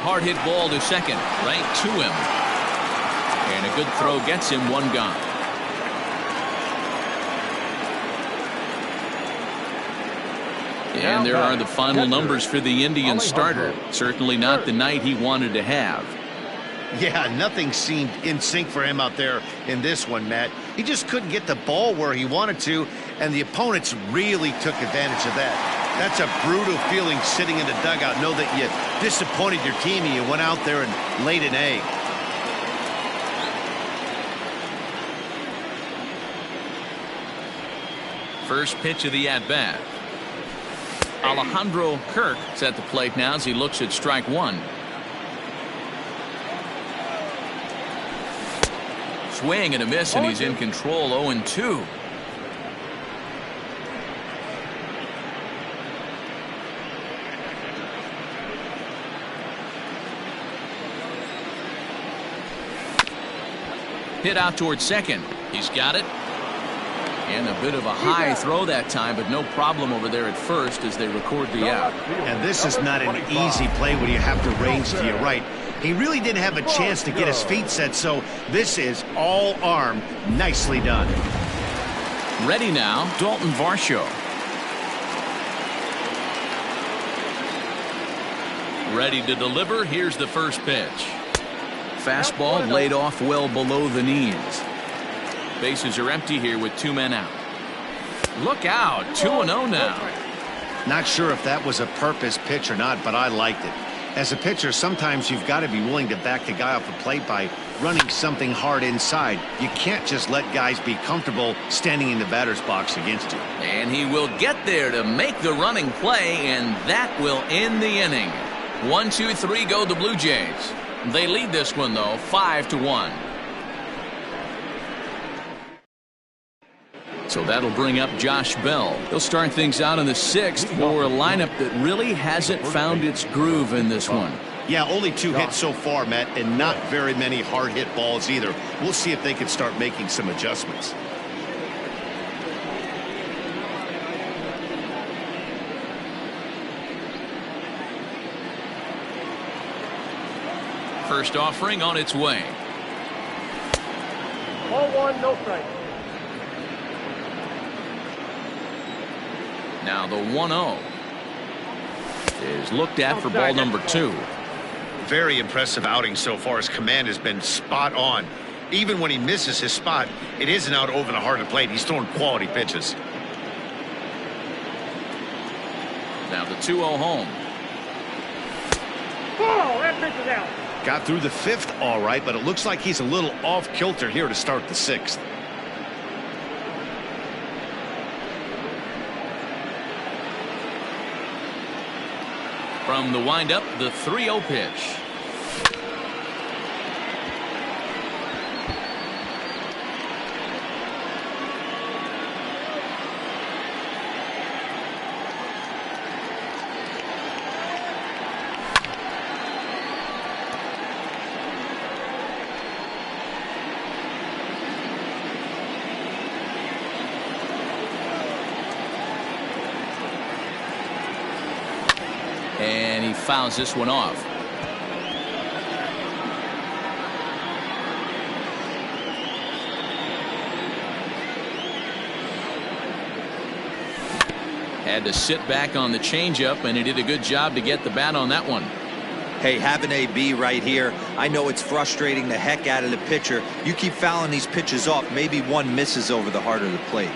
Hard hit ball to second, right to him. And a good throw gets him 1 gone. And there are the final numbers for the Indian starter. Certainly not the night he wanted to have. Yeah, nothing seemed in sync for him out there in this one, Matt. He just couldn't get the ball where he wanted to, and the opponents really took advantage of that. That's a brutal feeling sitting in the dugout. Know that you disappointed your team and you went out there and laid an egg. First pitch of the at-bat. Alejandro Kirk is at the plate now as he looks at strike 1. Swing and a miss, and he's in control. 0-2. Hit out towards second. He's got it. And a bit of a high throw that time, but no problem over there at first as they record the out. And this is not an easy play when you have to range to your right. He really didn't have a chance to get his feet set, so this is all arm. Nicely done. Ready now, Dalton Varsho. Ready to deliver. Here's the first pitch. Fastball laid off well below the knees. Bases are empty here with 2 men out. Look out, 2-0 now. Not sure if that was a purpose pitch or not, but I liked it. As a pitcher, sometimes you've got to be willing to back the guy off the plate by running something hard inside. You can't just let guys be comfortable standing in the batter's box against you. And he will get there to make the running play, and that will end the inning. 1, 2, 3 go the Blue Jays. They lead this one, though, 5-1. So that'll bring up Josh Bell. He'll start things out in the 6th for a lineup that really hasn't found its groove in this one. Yeah, only 2 hits so far, Matt, and not very many hard hit balls either. We'll see if they can start making some adjustments. First offering on its way. 0-1, no strike. Now the 1-0 is looked at for ball number 2. Very impressive outing so far. His command has been spot on. Even when he misses his spot, it isn't out over the heart of the plate. He's throwing quality pitches. Now the 2-0 home. Oh, that pitch is out. Got through the 5th all right, but it looks like he's a little off kilter here to start the 6th. From the windup, the 3-0 pitch. And he fouls this one off. Had to sit back on the changeup, and he did a good job to get the bat on that one. Hey, have an AB right here. I know it's frustrating the heck out of the pitcher. You keep fouling these pitches off, maybe one misses over the heart of the plate.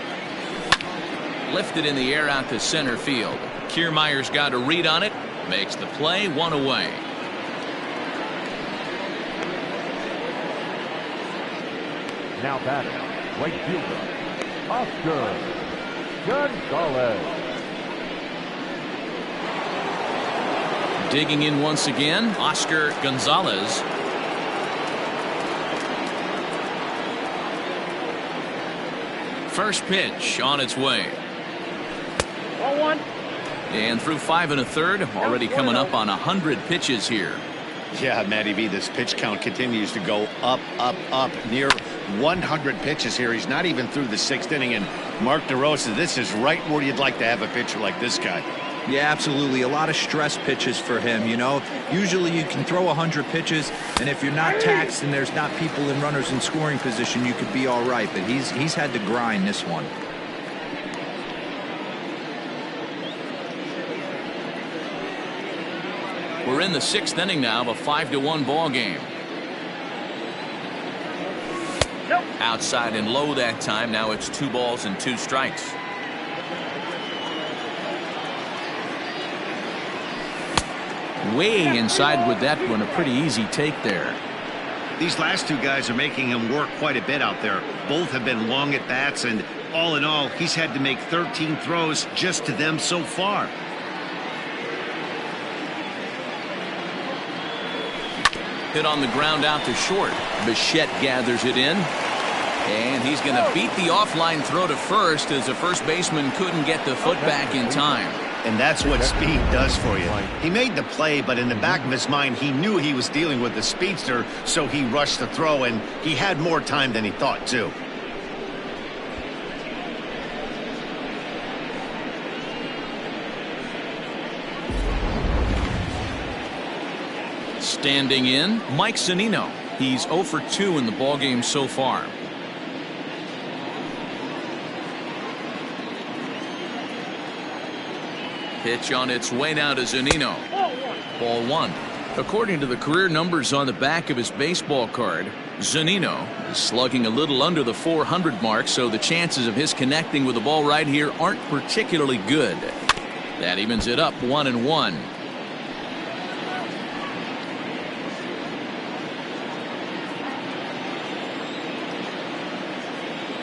Lifted in the air out to center field. Kiermaier's got a read on it. Makes the play, 1 away. Now batting, right fielder, Oscar Gonzalez. Digging in once again, Oscar Gonzalez. First pitch on its way. 0-1. And through 5 1/3, already coming up on 100 pitches here. Yeah, Matty B, this pitch count continues to go up, up, up. Near 100 pitches here. He's not even through the 6th inning. And Mark DeRosa, this is right where you'd like to have a pitcher like this guy. Yeah, absolutely. A lot of stress pitches for him, you know. Usually you can throw 100 pitches, and if you're not taxed and there's not people in runners in scoring position, you could be all right. But he's had to grind this one. We're in the 6th inning now of a 5-1 ball game. Nope. Outside and low that time. Now it's 2 balls and 2 strikes. Way inside with that one. A pretty easy take there. These last 2 guys are making him work quite a bit out there. Both have been long at bats, and all in all, he's had to make 13 throws just to them so far. Hit on the ground out to short. Bichette gathers it in. And he's going to beat the offline throw to first as the first baseman couldn't get the foot back in time. And that's what speed does for you. He made the play, but in the back of his mind, he knew he was dealing with the speedster, so he rushed the throw, and he had more time than he thought, too. Standing in, Mike Zunino. He's 0 for 2 in the ballgame so far. Pitch on its way now to Zunino. Ball one. According to the career numbers on the back of his baseball card, Zunino is slugging a little under the 400 mark, so the chances of his connecting with the ball right here aren't particularly good. That evens it up 1-1.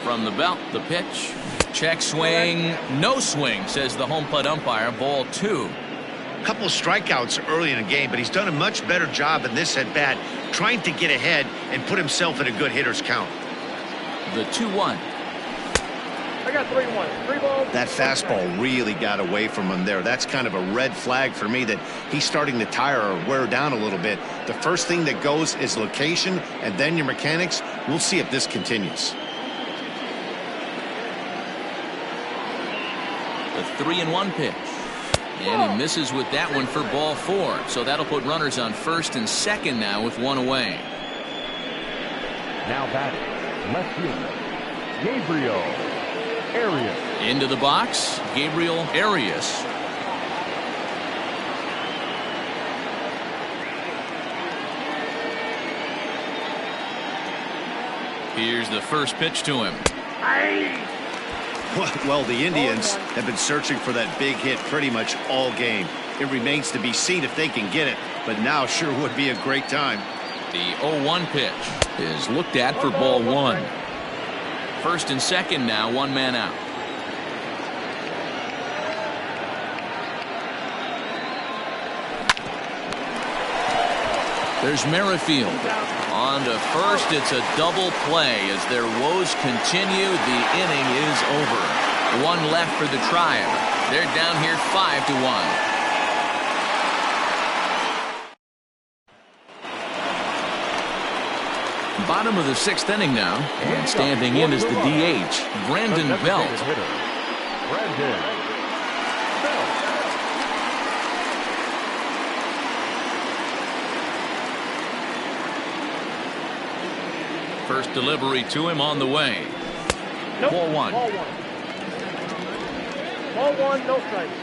From the belt, the pitch. Check swing. No swing, says the home plate umpire. Ball two. A couple of strikeouts early in the game, but he's done a much better job in this at-bat trying to get ahead and put himself in a good hitter's count. The 2-1. I got 3-1. 3 balls. That fastball really got away from him there. That's kind of a red flag for me that he's starting to tire or wear down a little bit. The first thing that goes is location and then your mechanics. We'll see if this continues. The 3-1 pitch. And he misses with that one for ball 4. So that'll put runners on first and second now with one away. Now batting, left fielder, Gabriel Arias. Into the box, Gabriel Arias. Here's the first pitch to him. Well, the Indians have been searching for that big hit pretty much all game. It remains to be seen if they can get it, but now sure would be a great time. The 0-1 pitch is looked at for ball 1. First and second now, one man out. There's Merrifield. On to first, it's a double play as their woes continue. The inning is over. One left for the Tribe. They're down here 5-1. Bottom of the 6th inning now, and standing in is the DH, Brandon Belt. Brandon Belt. First delivery to him on the way. Nope. Ball 1. Ball 1. Ball 1, no strikes.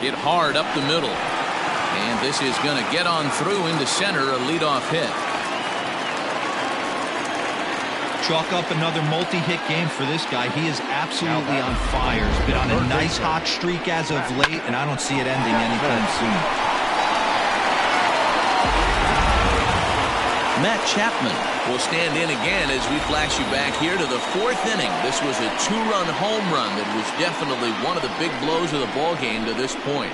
Hit hard up the middle. And this is going to get on through into center, a leadoff hit. Chalk up another multi-hit game for this guy. He is absolutely on fire. He's been on a nice hot streak as of late, and I don't see it ending anytime soon. Matt Chapman will stand in again as we flash you back here to the 4th inning. This was a 2-run home run that was definitely one of the big blows of the ball game to this point.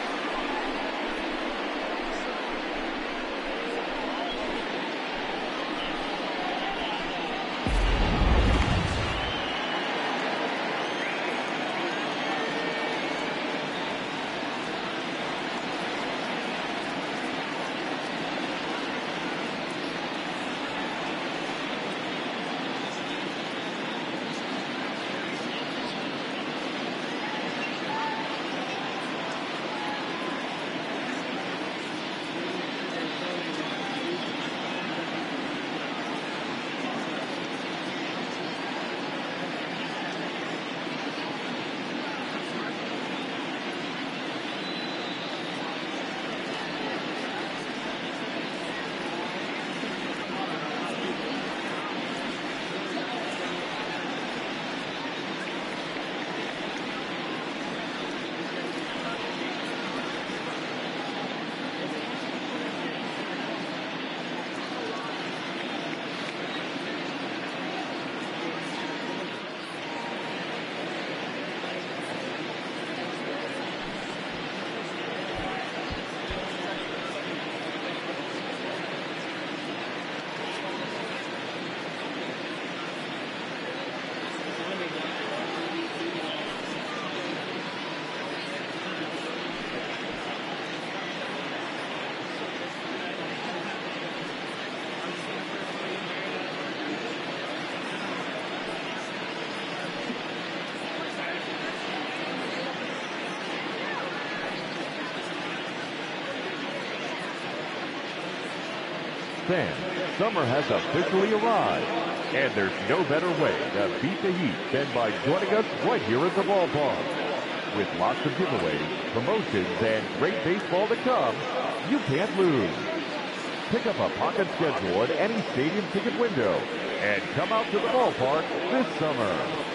fans, summer has officially arrived, and there's no better way to beat the heat than by joining us right here at the ballpark. With lots of giveaways, promotions, and great baseball to come, you can't lose. Pick up a pocket schedule at any stadium ticket window and come out to the ballpark this summer.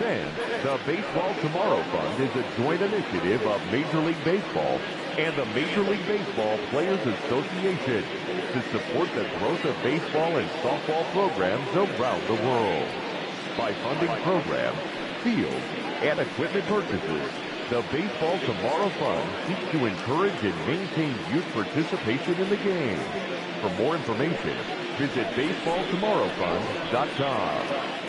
fans, the Baseball Tomorrow Fund is a joint initiative of Major League Baseball and the Major League Baseball Players Association to support the growth of baseball and softball programs around the world. By funding programs, fields, and equipment purchases, the Baseball Tomorrow Fund seeks to encourage and maintain youth participation in the game. For more information, visit baseballtomorrowfund.com.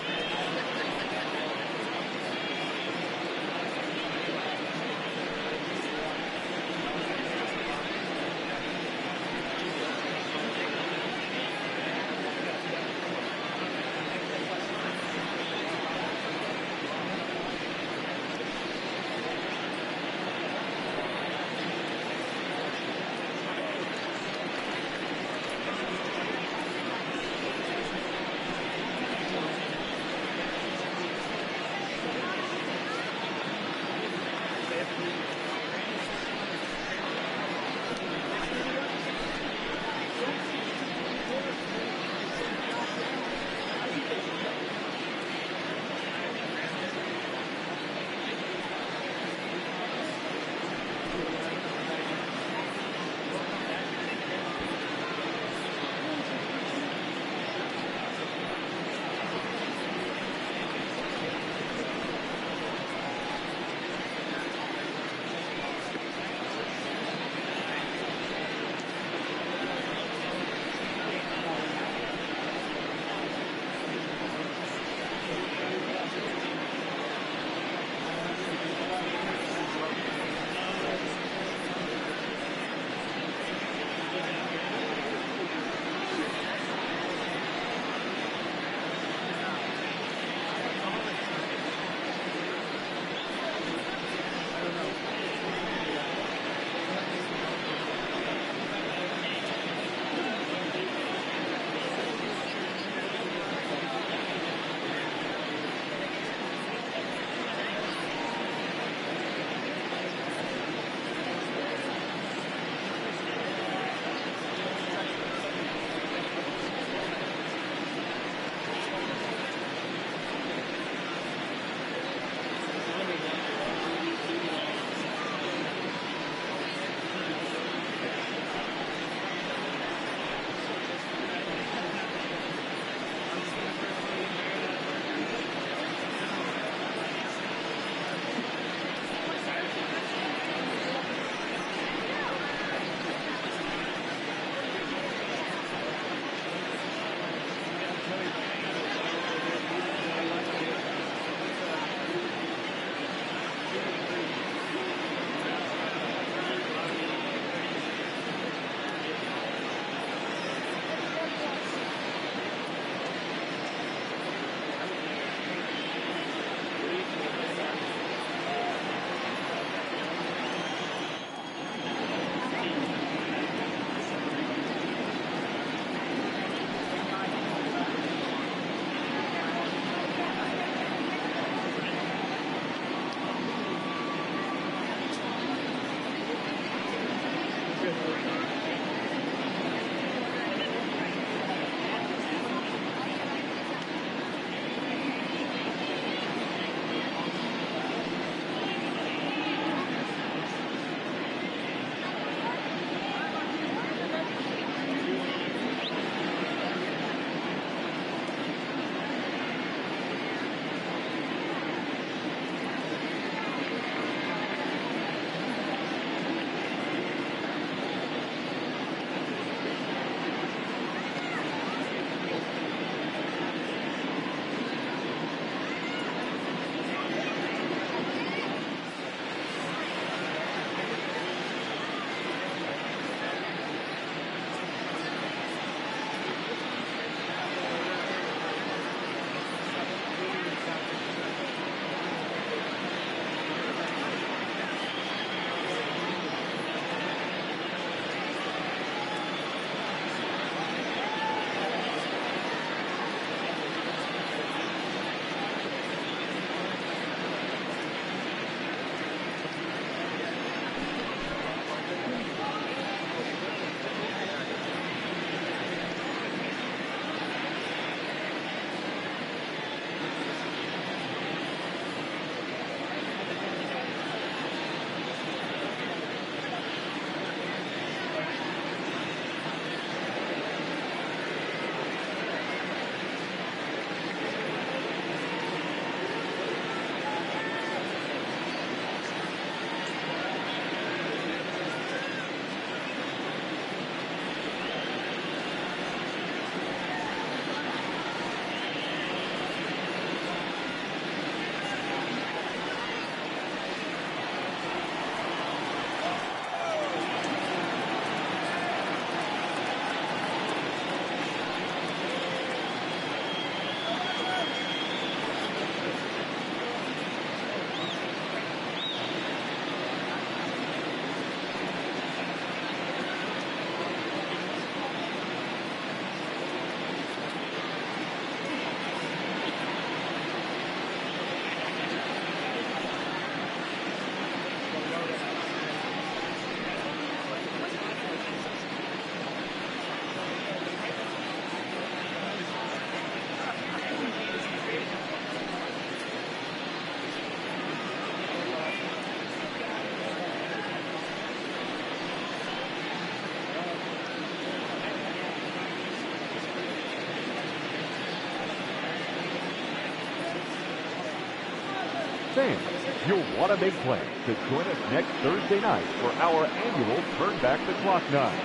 fans, you'll want to make plans to join us next Thursday night for our annual Turn Back the Clock night.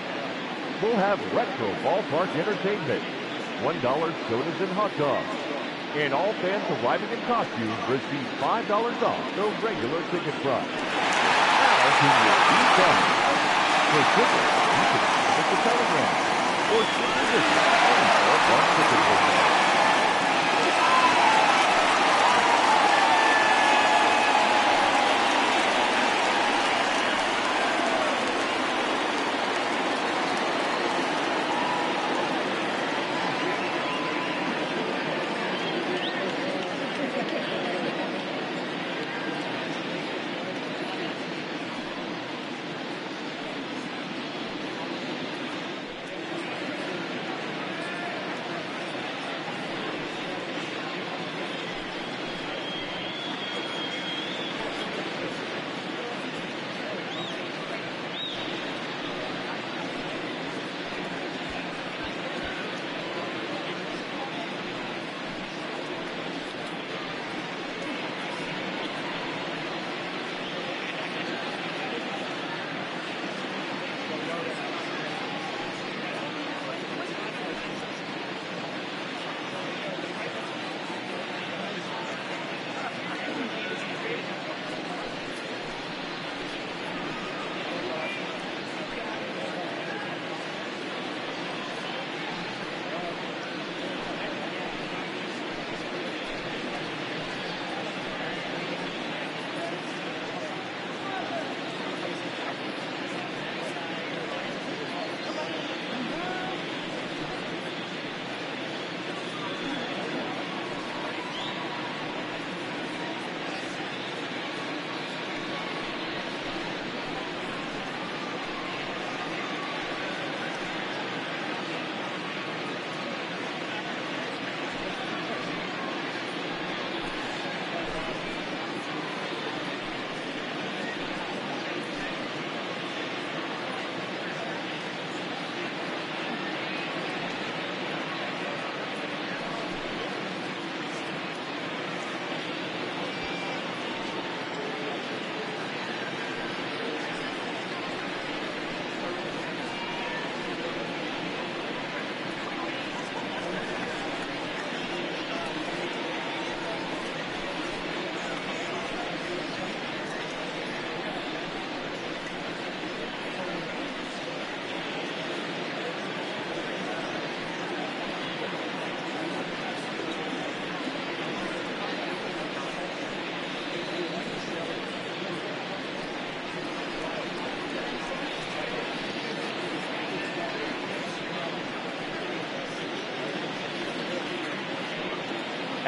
We'll have retro ballpark entertainment, $1 sodas and hot dogs, and all fans arriving in costume receive $5 off the regular ticket price. Now to your e-com. For tickets, you can visit the Telegram or simply visit any of our ticket programs.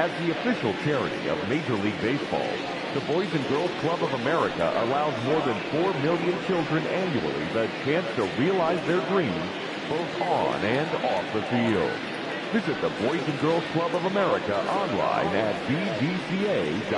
As the official charity of Major League Baseball, the Boys and Girls Club of America allows more than 4 million children annually the chance to realize their dreams both on and off the field. Visit the Boys and Girls Club of America online at bbca.org.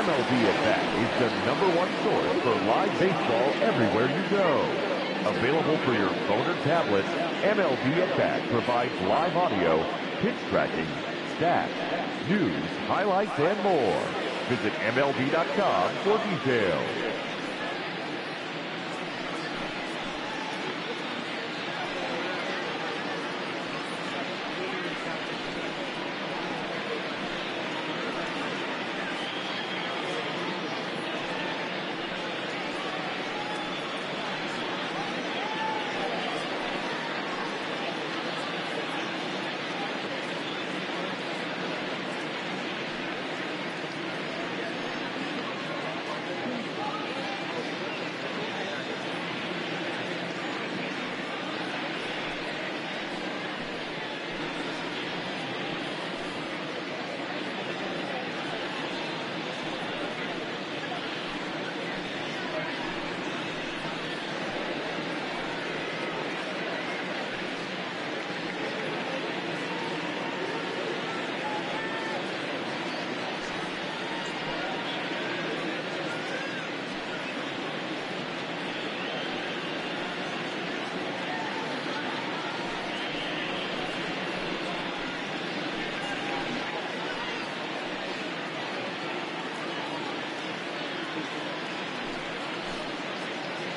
MLB at Bat is the #1 source for live baseball everywhere you go. Available for your phone or tablet, MLB at Bat provides live audio, pitch tracking, stats, news, highlights, and more. Visit MLB.com for details.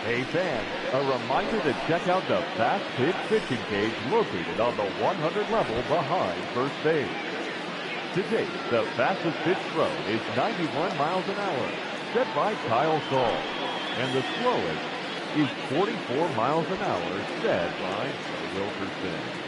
Hey fans, a reminder to check out the Fast Pitch Pitching Cage located on the 100 level behind first base. To date, the fastest pitch thrown is 91 miles an hour, set by Kyle Saul. And the slowest is 44 miles an hour, set by Joe Wilkerson.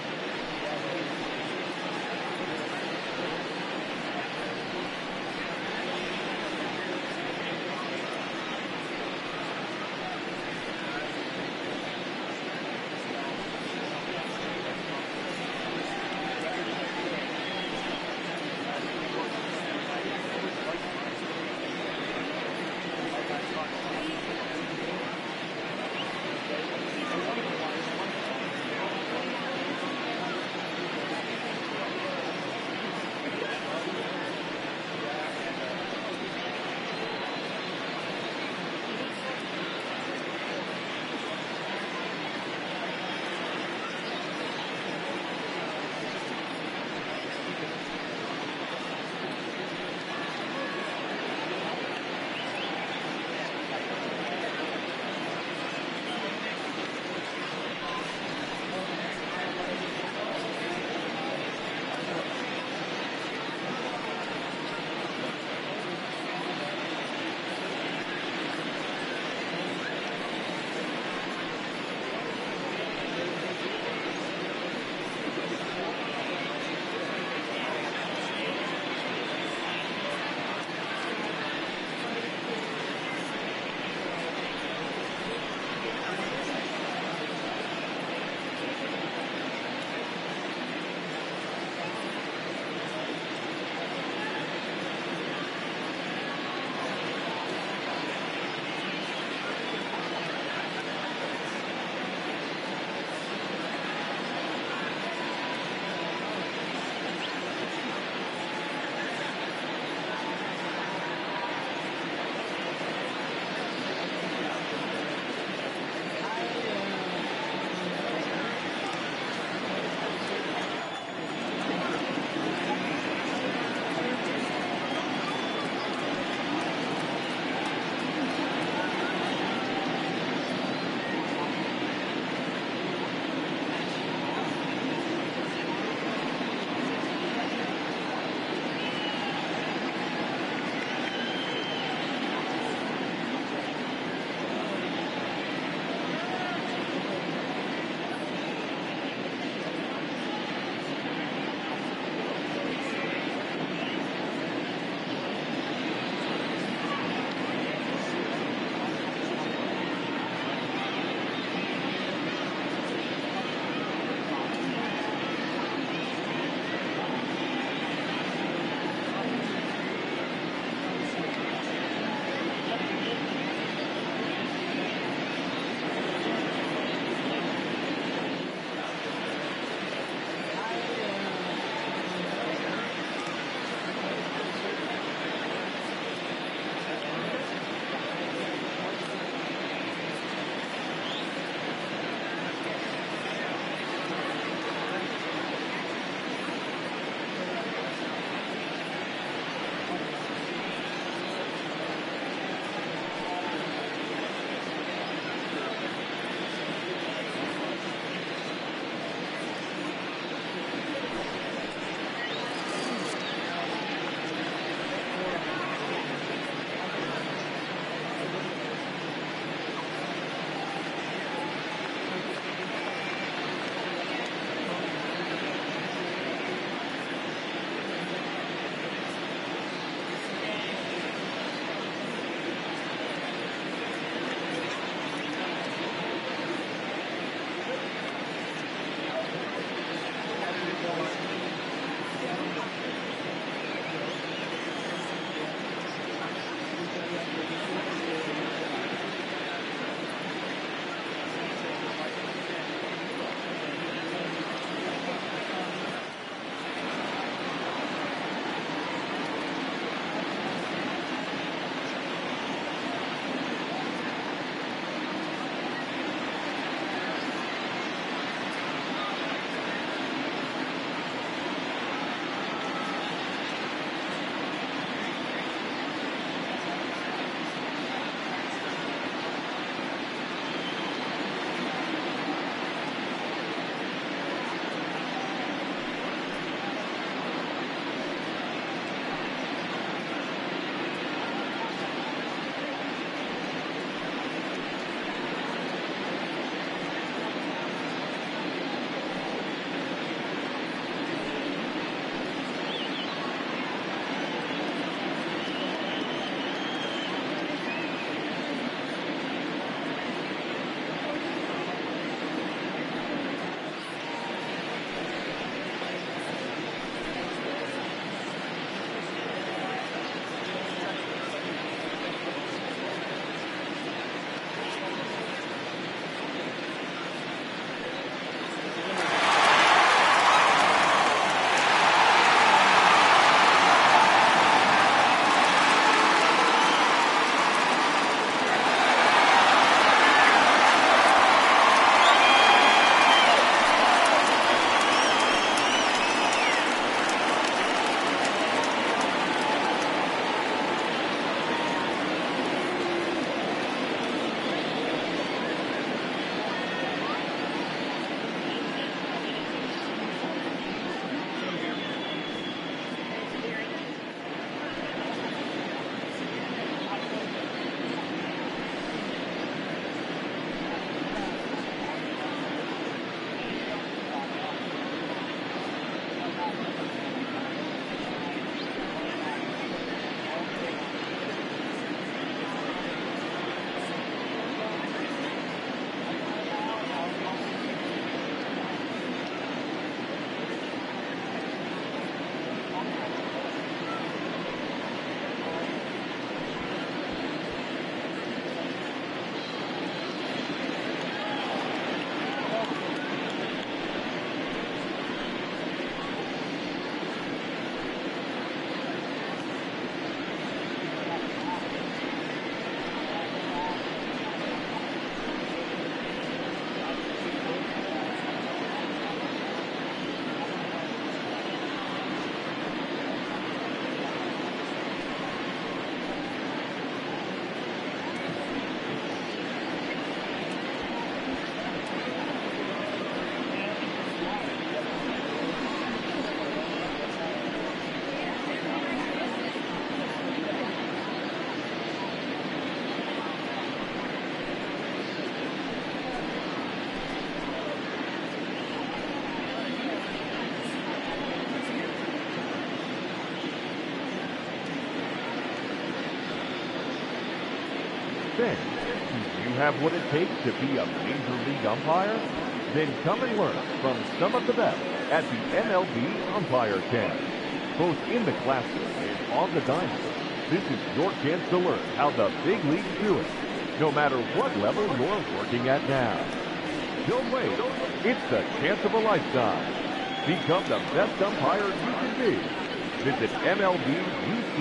fans. Do you have what it takes to be a major league umpire? Then come and learn from some of the best at the MLB Umpire Camp. Both in the classroom and on the diamond, this is your chance to learn how the big leagues do it, no matter what level you're working at now. Don't wait. It's the chance of a lifetime. Become the best umpire you can be. Visit MLBUC.com.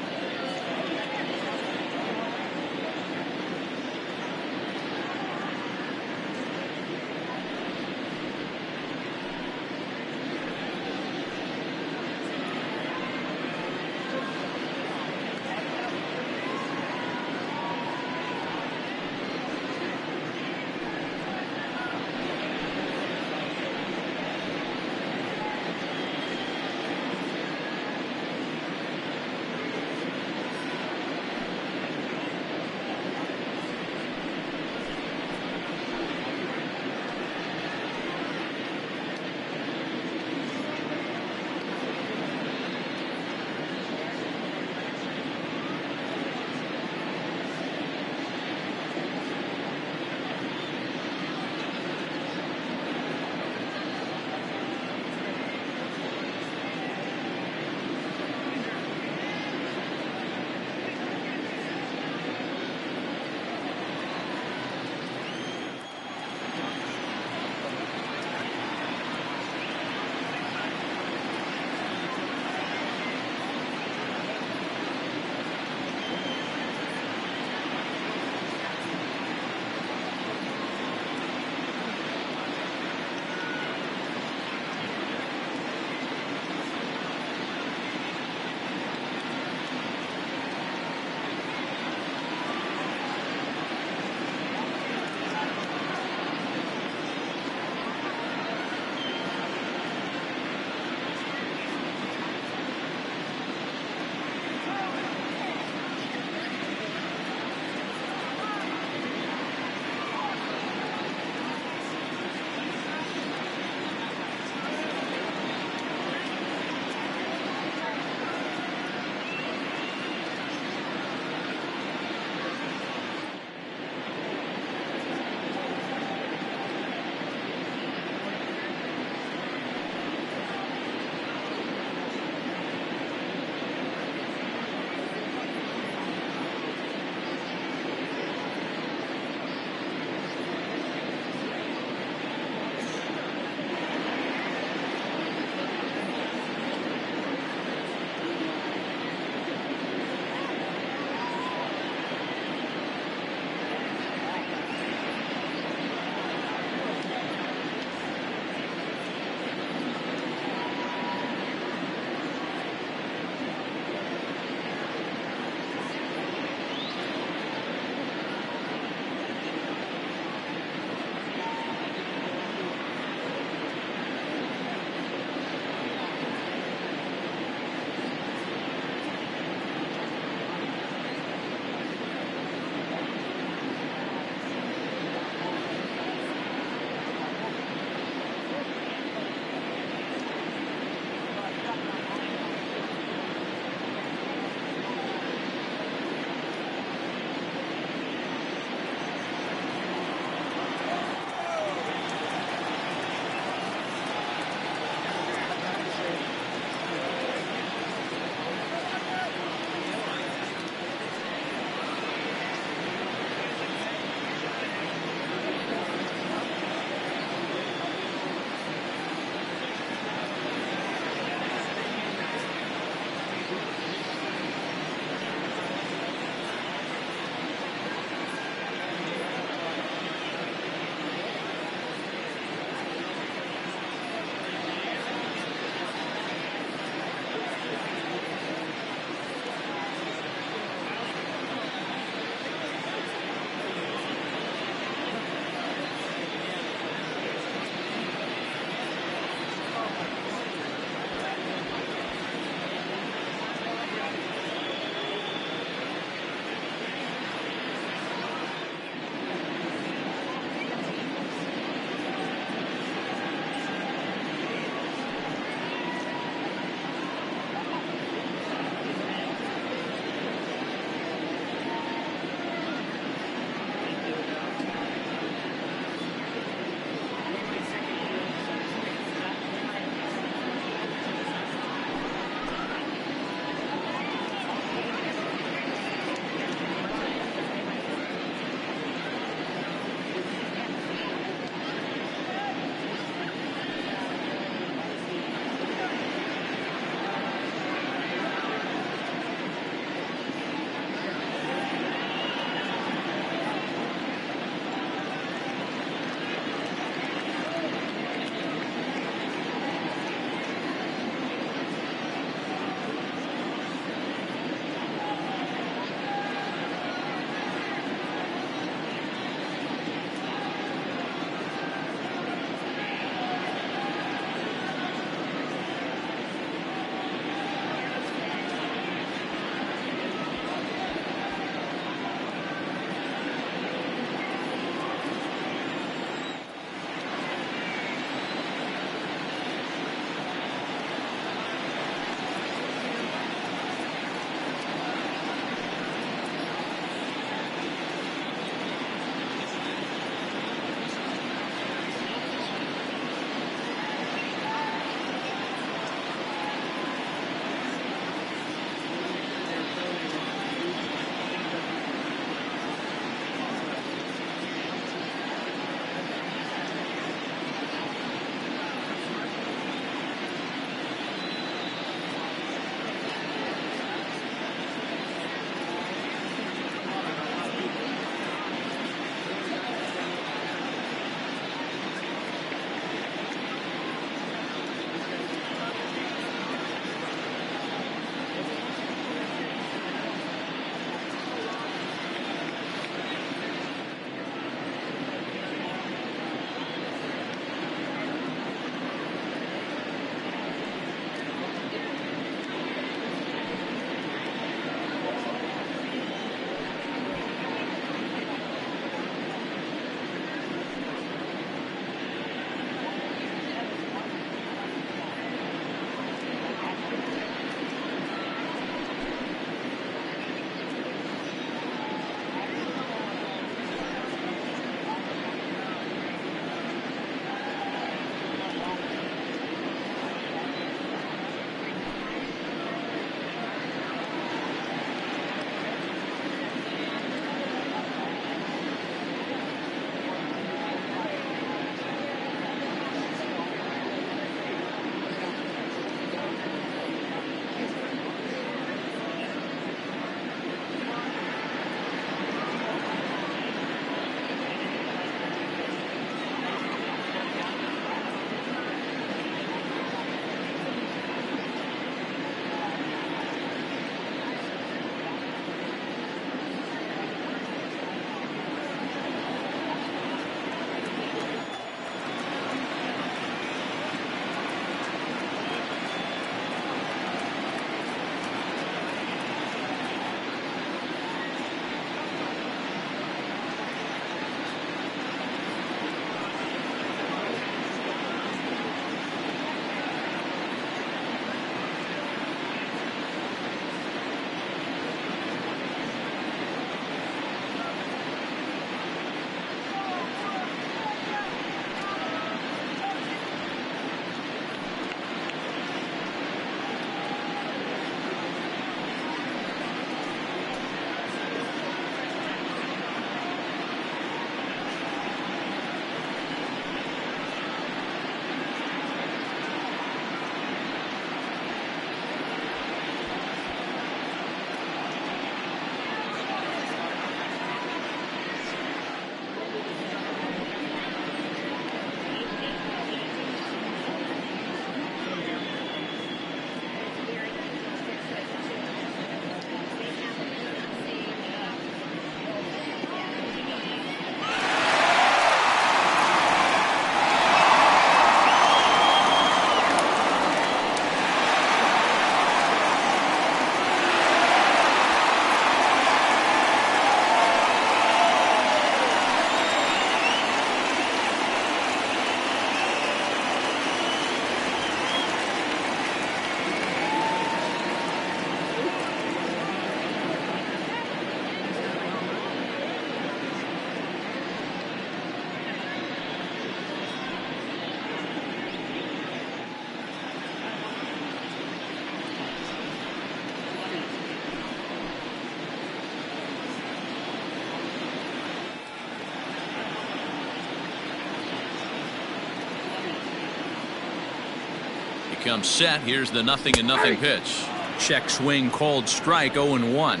comes set. Here's the 0-0 pitch. Check swing called strike. 0-1.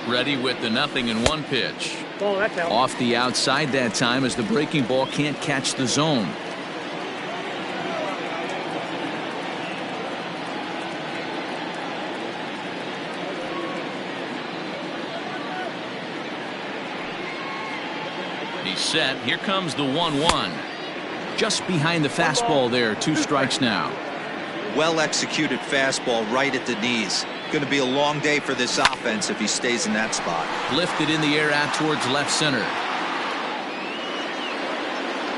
Ready with the 0-1 pitch. Oh, that's out. Off the outside that time as the breaking ball can't catch the zone. He's set. Here comes the 1-1. Just behind the fastball there. 2 strikes now. Well executed fastball right at the knees. Going to be a long day for this offense if he stays in that spot. Lifted in the air out towards left center.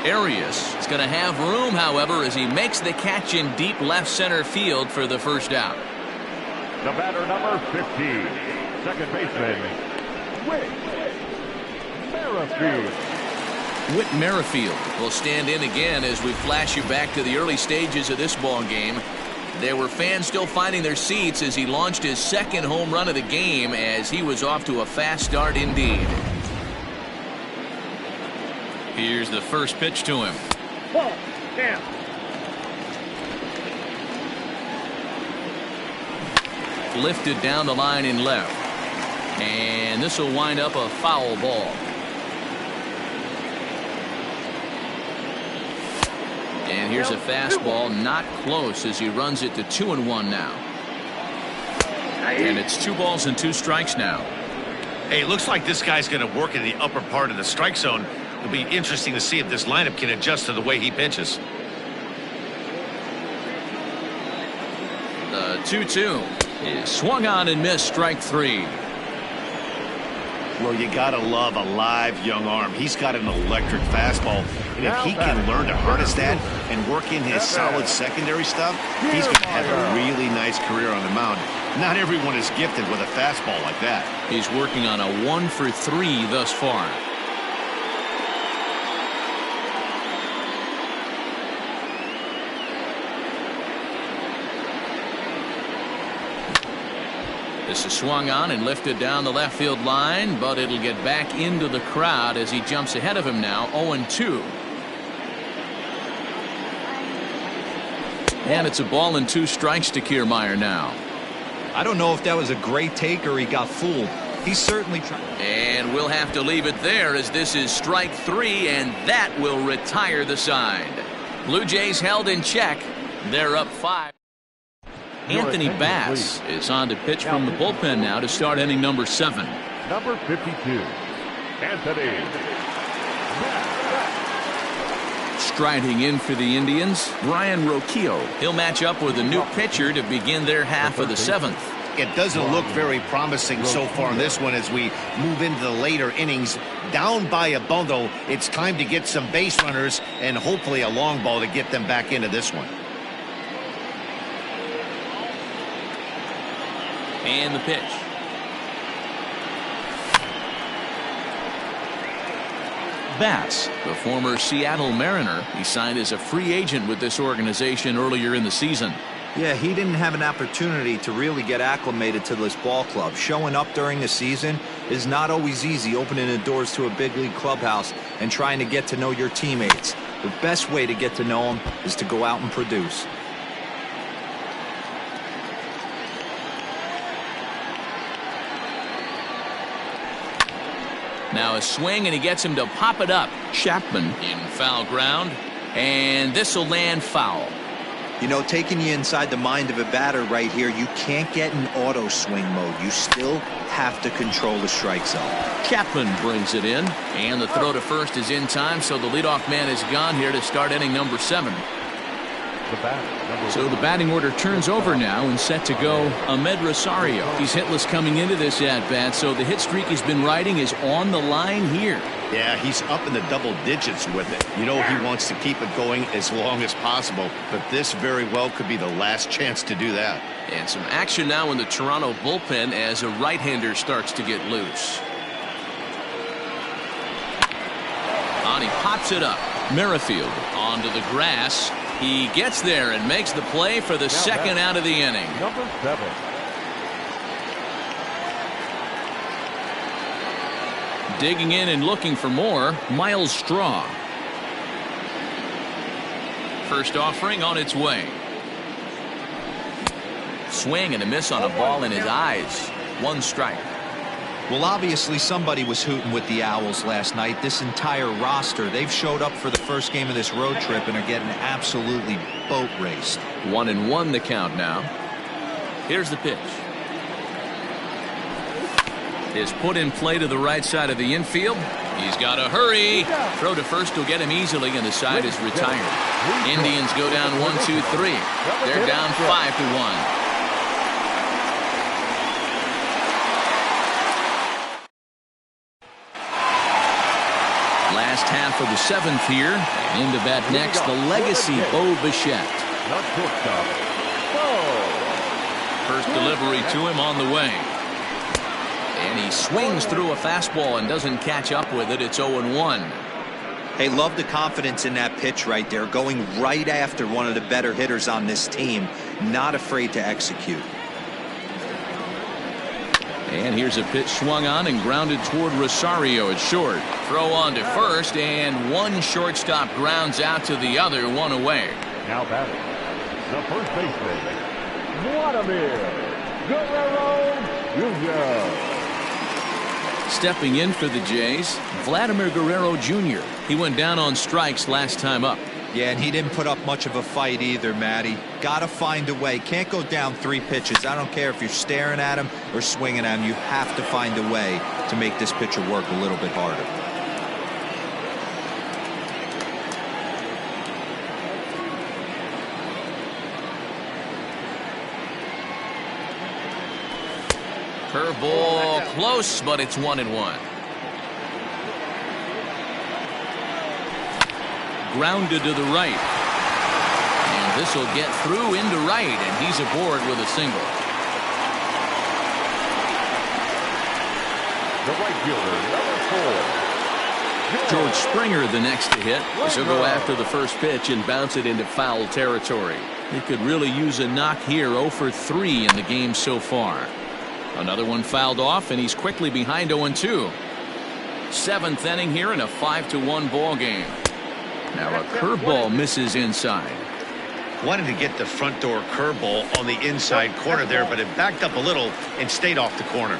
Arias is going to have room, however, as he makes the catch in deep left center field for the first out. The batter, number 15, second baseman, Whit Merrifield. Whit Merrifield will stand in again as we flash you back to the early stages of this ball game. There were fans still finding their seats as he launched his second home run of the game, as he was off to a fast start indeed. Here's the first pitch to him. Ball. Down. Lifted down the line in left. And this will wind up a foul ball. And here's a fastball not close as he runs it to 2-1 now. And it's 2 balls and 2 strikes now. Hey, it looks like this guy's going to work in the upper part of the strike zone. It'll be interesting to see if this lineup can adjust to the way he pitches. The 2-2 is swung on and missed. Strike 3. Well, you got to love a live young arm. He's got an electric fastball. And if he can learn to harness that and work in his solid secondary stuff, he's going to have a really nice career on the mound. Not everyone is gifted with a fastball like that. He's working on a 1 for 3 thus far. This is swung on and lifted down the left field line, but it'll get back into the crowd as he jumps ahead of him now. 0-2. And it's a ball and 2 strikes to Kiermaier now. I don't know if that was a great take or he got fooled. He's certainly trying. And we'll have to leave it there as this is strike 3, and that will retire the side. Blue Jays held in check. They're up 5. Anthony Bass is on to pitch from the bullpen now to start inning number 7. Number 52, Anthony Bass. Striding in for the Indians, Brian Roquillo. He'll match up with a new pitcher to begin their half of the 7th. It doesn't look very promising so far in this one as we move into the later innings. Down by a bundle, it's time to get some base runners and hopefully a long ball to get them back into this one. And the pitch. Bass, the former Seattle Mariner, he signed as a free agent with this organization earlier in the season. Yeah, he didn't have an opportunity to really get acclimated to this ball club. Showing up during the season is not always easy, opening the doors to a big league clubhouse and trying to get to know your teammates. The best way to get to know them is to go out and produce. Now a swing, and he gets him to pop it up. Chapman in foul ground, and this will land foul. You know, taking you inside the mind of a batter right here, you can't get in auto swing mode. You still have to control the strike zone. Chapman brings it in, and the throw to first is in time, so the leadoff man is gone here to start inning number 7. So the batting order turns over now and set to go Ahmed Rosario. He's hitless coming into this at-bat, so the hit streak he's been riding is on the line here. Yeah, he's up in the double digits with it. You know, he wants to keep it going as long as possible, but this very well could be the last chance to do that. And some action now in the Toronto bullpen as a right-hander starts to get loose. And he pops it up. Merrifield onto the grass. He gets there and makes the play for the second out of the inning. Number 7. Digging in and looking for more, Miles Straw. First offering on its way. Swing and a miss on a ball in his eyes. 1 strike. Well, obviously somebody was hooting with the Owls last night. This entire roster, they've showed up for the first game of this road trip and are getting absolutely boat raced. 1-1 the count now. Here's the pitch. Is put in play to the right side of the infield. He's got to hurry. Throw to first will get him easily, and the side is retired. Indians go down 1-2-3. They're down 5-1. Last half of the 7th here. And into bat next, the legacy O. Bichette. First delivery to him on the way. And he swings through a fastball and doesn't catch up with it. It's 0-1. Hey, love the confidence in that pitch right there. Going right after one of the better hitters on this team. Not afraid to execute. And here's a pitch swung on and grounded toward Rosario at short. Throw on to first, and one shortstop grounds out to the other, 1 away. Now batting, the first baseman, Vladimir Guerrero Jr. Stepping in for the Jays, Vladimir Guerrero Jr. He went down on strikes last time up. Yeah, and he didn't put up much of a fight either, Matty. Got to find a way. Can't go down 3 pitches. I don't care if you're staring at him or swinging at him. You have to find a way to make this pitcher work a little bit harder. Curveball close, but it's 1-1. Grounded to the right. And this will get through into right, and he's aboard with a single. The right fielder, number 4. George Springer the next to hit. He'll go after the first pitch and bounce it into foul territory. He could really use a knock here. 0 for 3 in the game so far. Another one fouled off, and he's quickly behind 0-2. 7th inning here in a 5-1 ball game. Now a curveball misses inside. Wanted to get the front door curveball on the inside corner there, but it backed up a little and stayed off the corner.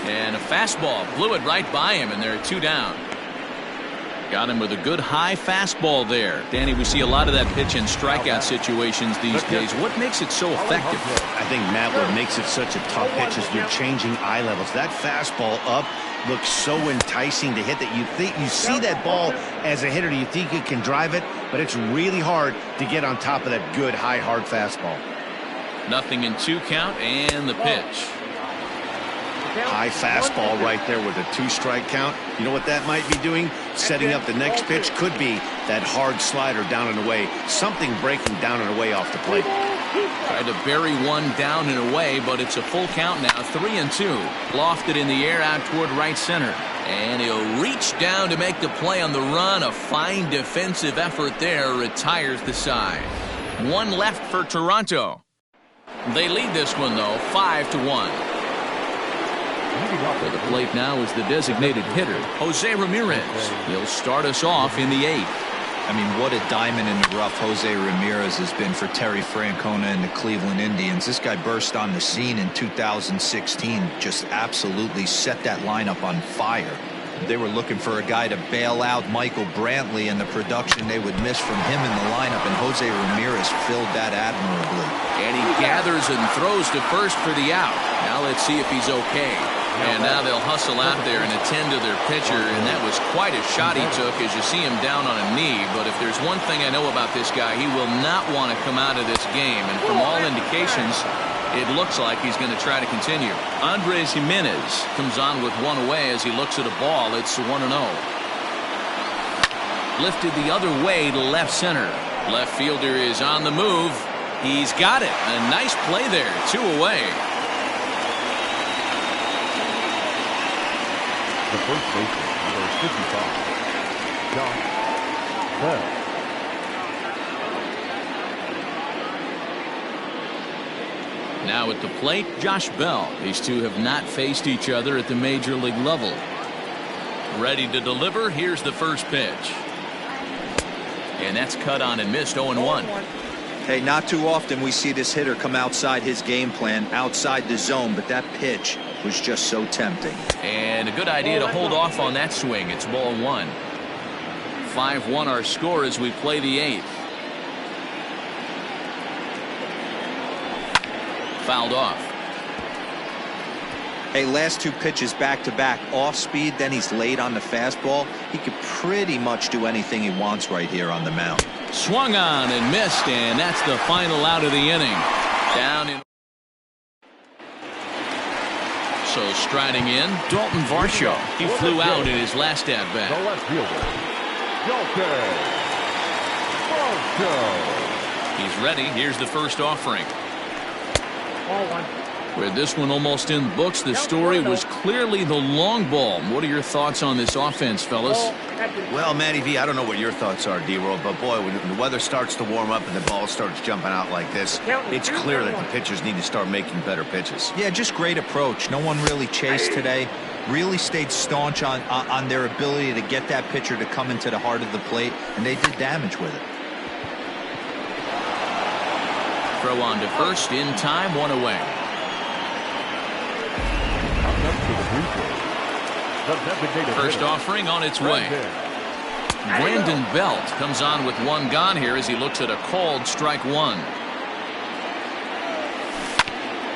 And a fastball blew it right by him, and there are 2 down. Got him with a good high fastball there. Danny, we see a lot of that pitch and strikeout situations these days. What makes it so effective? I think, Matt, what makes it such a tough pitch is you're changing eye levels. That fastball up looks so enticing to hit that you think you see that ball as a hitter, you think you can drive it, but it's really hard to get on top of that good high hard fastball. 0-2 count and the pitch. High fastball right there with a 2-strike count. You know what that might be doing? Setting up the next pitch. Could be that hard slider down and away. Something breaking down and away off the plate. Tried to bury one down and away, but it's a full count now. 3-2. Lofted in the air out toward right center. And he'll reach down to make the play on the run. A fine defensive effort there. Retires the side. 1 left for Toronto. They lead this one, though, 5-1. For the plate now is the designated hitter, Jose Ramirez. He'll start us off in the 8th. I mean, what a diamond in the rough Jose Ramirez has been for Terry Francona and the Cleveland Indians. This guy burst on the scene in 2016, just absolutely set that lineup on fire. They were looking for a guy to bail out Michael Brantley, and the production they would miss from him in the lineup, and Jose Ramirez filled that admirably. And he gathers and throws to first for the out. Now let's see if he's okay. And now they'll hustle out there and attend to their pitcher, and that was quite a shot he took as you see him down on a knee. But if there's one thing I know about this guy, he will not want to come out of this game. And from all indications, it looks like he's going to try to continue. Andres Jimenez comes on with 1 away as he looks at a ball. It's 1-0. Lifted the other way to left center. Left fielder is on the move. He's got it. A nice play there. 2 away. The first baseman, number 55, Josh Bell. Now at the plate, Josh Bell. These two have not faced each other at the major league level. Ready to deliver. Here's the first pitch. And that's cut on and missed. 0-1. Hey, not too often we see this hitter come outside his game plan, outside the zone, but that pitch was just so tempting. And a good idea to hold off on that swing. It's ball one. 5-1 our score as we play the 8th. Fouled off. Hey, last two pitches back-to-back, off speed, then he's late on the fastball. He could pretty much do anything he wants right here on the mound. Swung on and missed, and that's the final out of the inning. Down in. So striding in, Dalton Varsho. He flew out in his last at-bat. The left fielder, Dalton Varsho. He's ready. Here's the first offering. Ball one. With this one almost in the books, the story was clearly the long ball. What are your thoughts on this offense, fellas? Well, Matty V, I don't know what your thoughts are, D-Roll, but boy, when the weather starts to warm up and the ball starts jumping out like this, it's clear that the pitchers need to start making better pitches. Yeah, just great approach. No one really chased today. Really stayed staunch on their ability to get that pitcher to come into the heart of the plate, and they did damage with it. Throw on to first in time, one away. First offering on its way. Brandon Belt comes on with one gone here as he looks at a called strike one.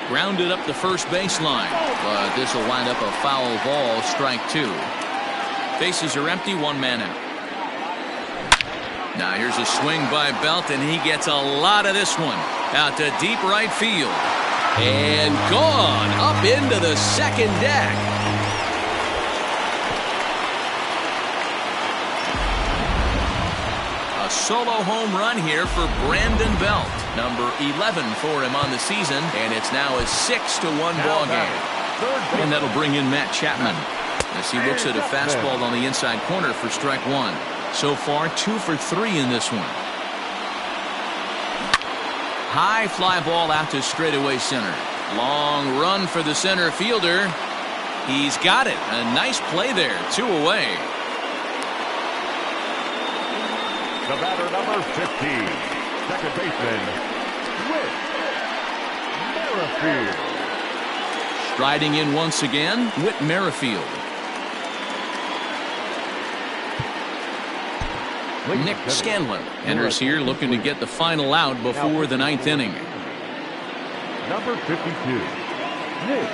Grounded up the first baseline, but this will wind up a foul ball, strike two. Bases are empty, one man out. Now here's a swing by Belt, and he gets a lot of this one. Out to deep right field. And gone up into the second deck. A solo home run here for Brandon Belt. Number 11 for him on the season, and it's now a 6-1 ball game. And that'll bring in Matt Chapman as he looks at a fastball on the inside corner for strike one. So far, 2 for 3 in this one. High fly ball out to straightaway center. Long run for the center fielder. He's got it. A nice play there. 2 away. The batter, number 50, second baseman, Whit Merrifield. Striding in once again, Whit Merrifield. Nick Scanlon enters here looking to get the final out before the 9th inning. Number 52, Nick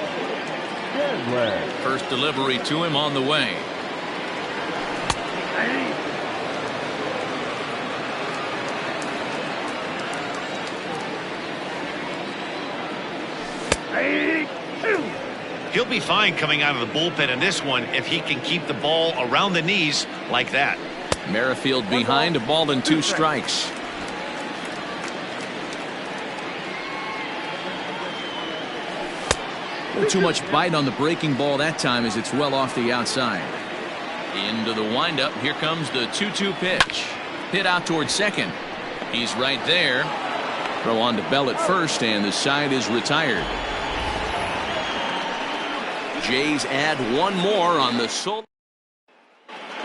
Scanlon. First delivery to him on the way. He'll be fine coming out of the bullpen in this one if he can keep the ball around the knees like that. Merrifield behind, a ball and 2 strikes. A little too much bite on the breaking ball that time as it's well off the outside. Into the windup. Here comes the 2-2 pitch. Hit out towards second. He's right there. Throw on to Bell at first, and the side is retired. Jays add one more on the solo.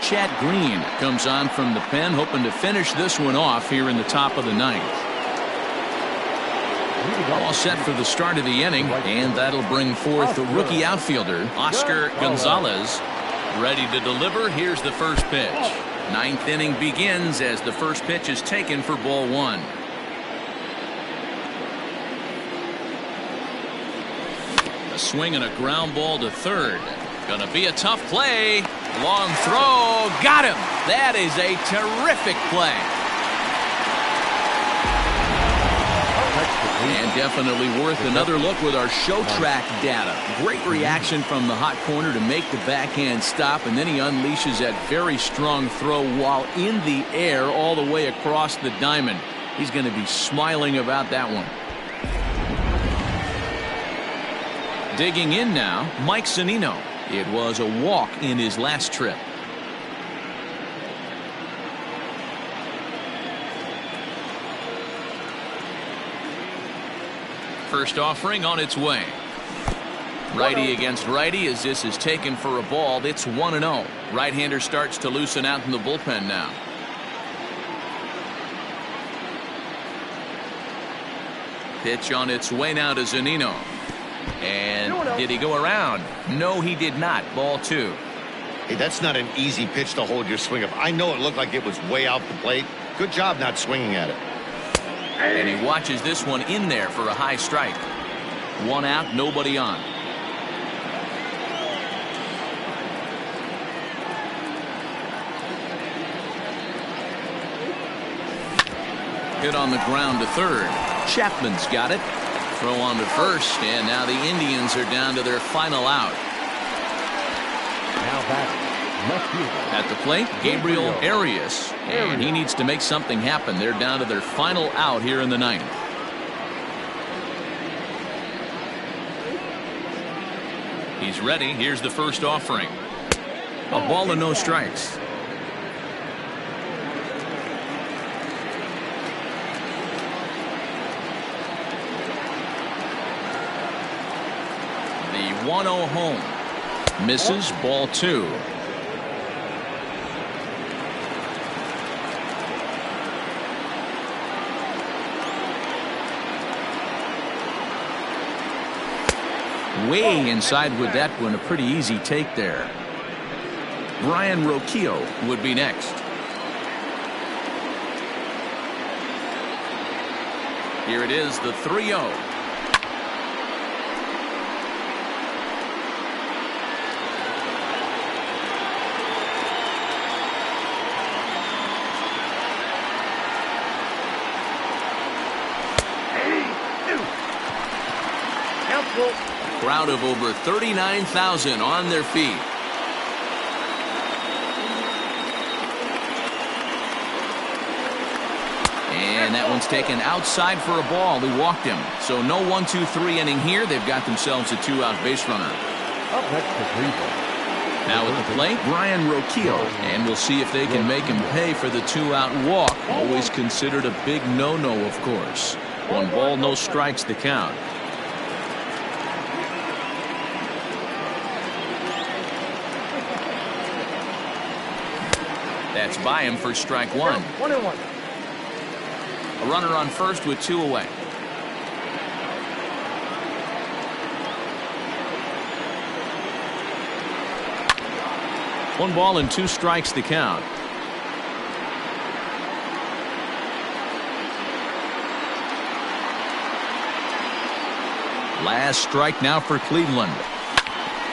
Chad Green comes on from the pen, hoping to finish this one off here in the top of the 9th. All set for the start of the inning, and that'll bring forth the rookie outfielder, Oscar Gonzalez. Ready to deliver. Here's the first pitch. 9th inning begins as the first pitch is taken for ball one. A swing and a ground ball to third. Gonna be a tough play. Long throw. Got him. That is a terrific play. And definitely worth another look with our show track data. Great reaction from the hot corner to make the backhand stop, and then he unleashes that very strong throw while in the air all the way across the diamond. He's going to be smiling about that one. Digging in now, Mike Zunino. It was a walk in his last trip. First offering on its way. Righty against righty as this is taken for a ball. It's 1-0. Right-hander starts to loosen out in the bullpen now. Pitch on its way now to Zunino. And did he go around? No, he did not. Ball 2. Hey, that's not an easy pitch to hold your swing of. I know it looked like it was way out the plate. Good job not swinging at it. And he watches this one in there for a high strike. 1 out, nobody on. Hit on the ground to third. Chapman's got it. Throw on to first, and now the Indians are down to their final out. Now back, left fielder. At the plate, Gabriel Arias, and he needs to make something happen. They're down to their final out here in the ninth. He's ready. Here's the first offering. A ball and no strikes. The 1-0 home. Misses. Ball 2. Way inside with that one. A pretty easy take there. Brian Roquillo would be next. Here it is, the 3-0. Crowd of over 39,000 on their feet. And that one's taken outside for a ball. He walked him. So no 1-2-3 inning here. They've got themselves a 2-out base runner. Up next to Cleveland. Now at the plate, Brian Roquillo. And we'll see if they can make him pay for the 2-out walk. Always considered a big no-no, of course. 1 ball, no strikes the count. That's by him for strike 1. 1-1. A runner on first with 2 away. One ball and 2 strikes to count. Last strike now for Cleveland.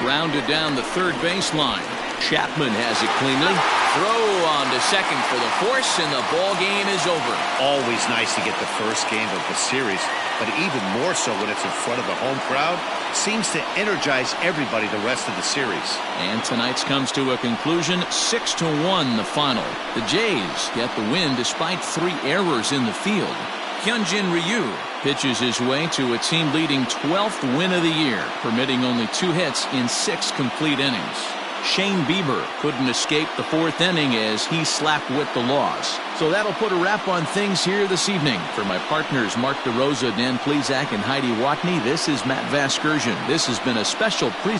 Rounded down the third baseline. Chapman has it cleanly. Throw on to second for the force, and the ball game is over. Always nice to get the first game of the series, but even more so when it's in front of the home crowd. Seems to energize everybody the rest of the series. And tonight's comes to a conclusion, 6-1 the final. The Jays get the win despite 3 errors in the field. Hyunjin Ryu pitches his way to a team-leading 12th win of the year, permitting only 2 hits in 6 complete innings. Shane Bieber couldn't escape the 4th inning as he slapped with the loss. So that'll put a wrap on things here this evening. For my partners Mark DeRosa, Dan Plesac, and Heidi Watney, this is Matt Vasgersian. This has been a special pre